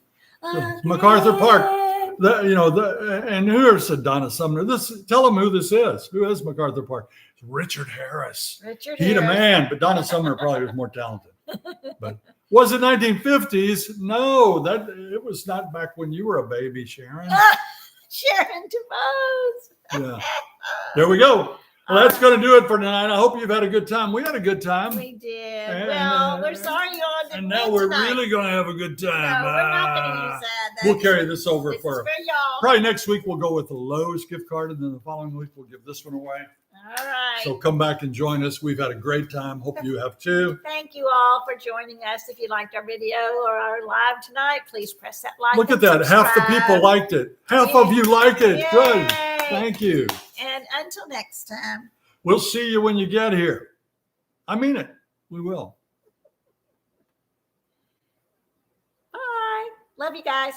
MacArthur Park. And who said Donna Sumner? Tell them who this is. Who is MacArthur Park? It's Richard Harris. He's a man, but Donna Sumner probably was more talented. But was it 1950s? No, it was not back when you were a baby, Sharon. Sharon DeVos. Yeah. There we go. Well, that's going to do it for tonight. I hope you've had a good time. We had a good time. We did. And, Well, we're sorry you all didn't And now win we're tonight. really going to have a good time. No, we're not going to use that. We'll carry this over This is for y'all. probably next week. We'll go with the Lowe's gift card, and then the following week we'll give this one away. All right. So come back and join us. We've had a great time. Hope you have too. Thank you all for joining us. If you liked our video or our live tonight, please press that like. Look at and that. Half the subscribe. people liked it. Half of you like it. Yay. Good. Thank you. And until next time. We'll see you when you get here. I mean it. We will. Bye. Love you guys.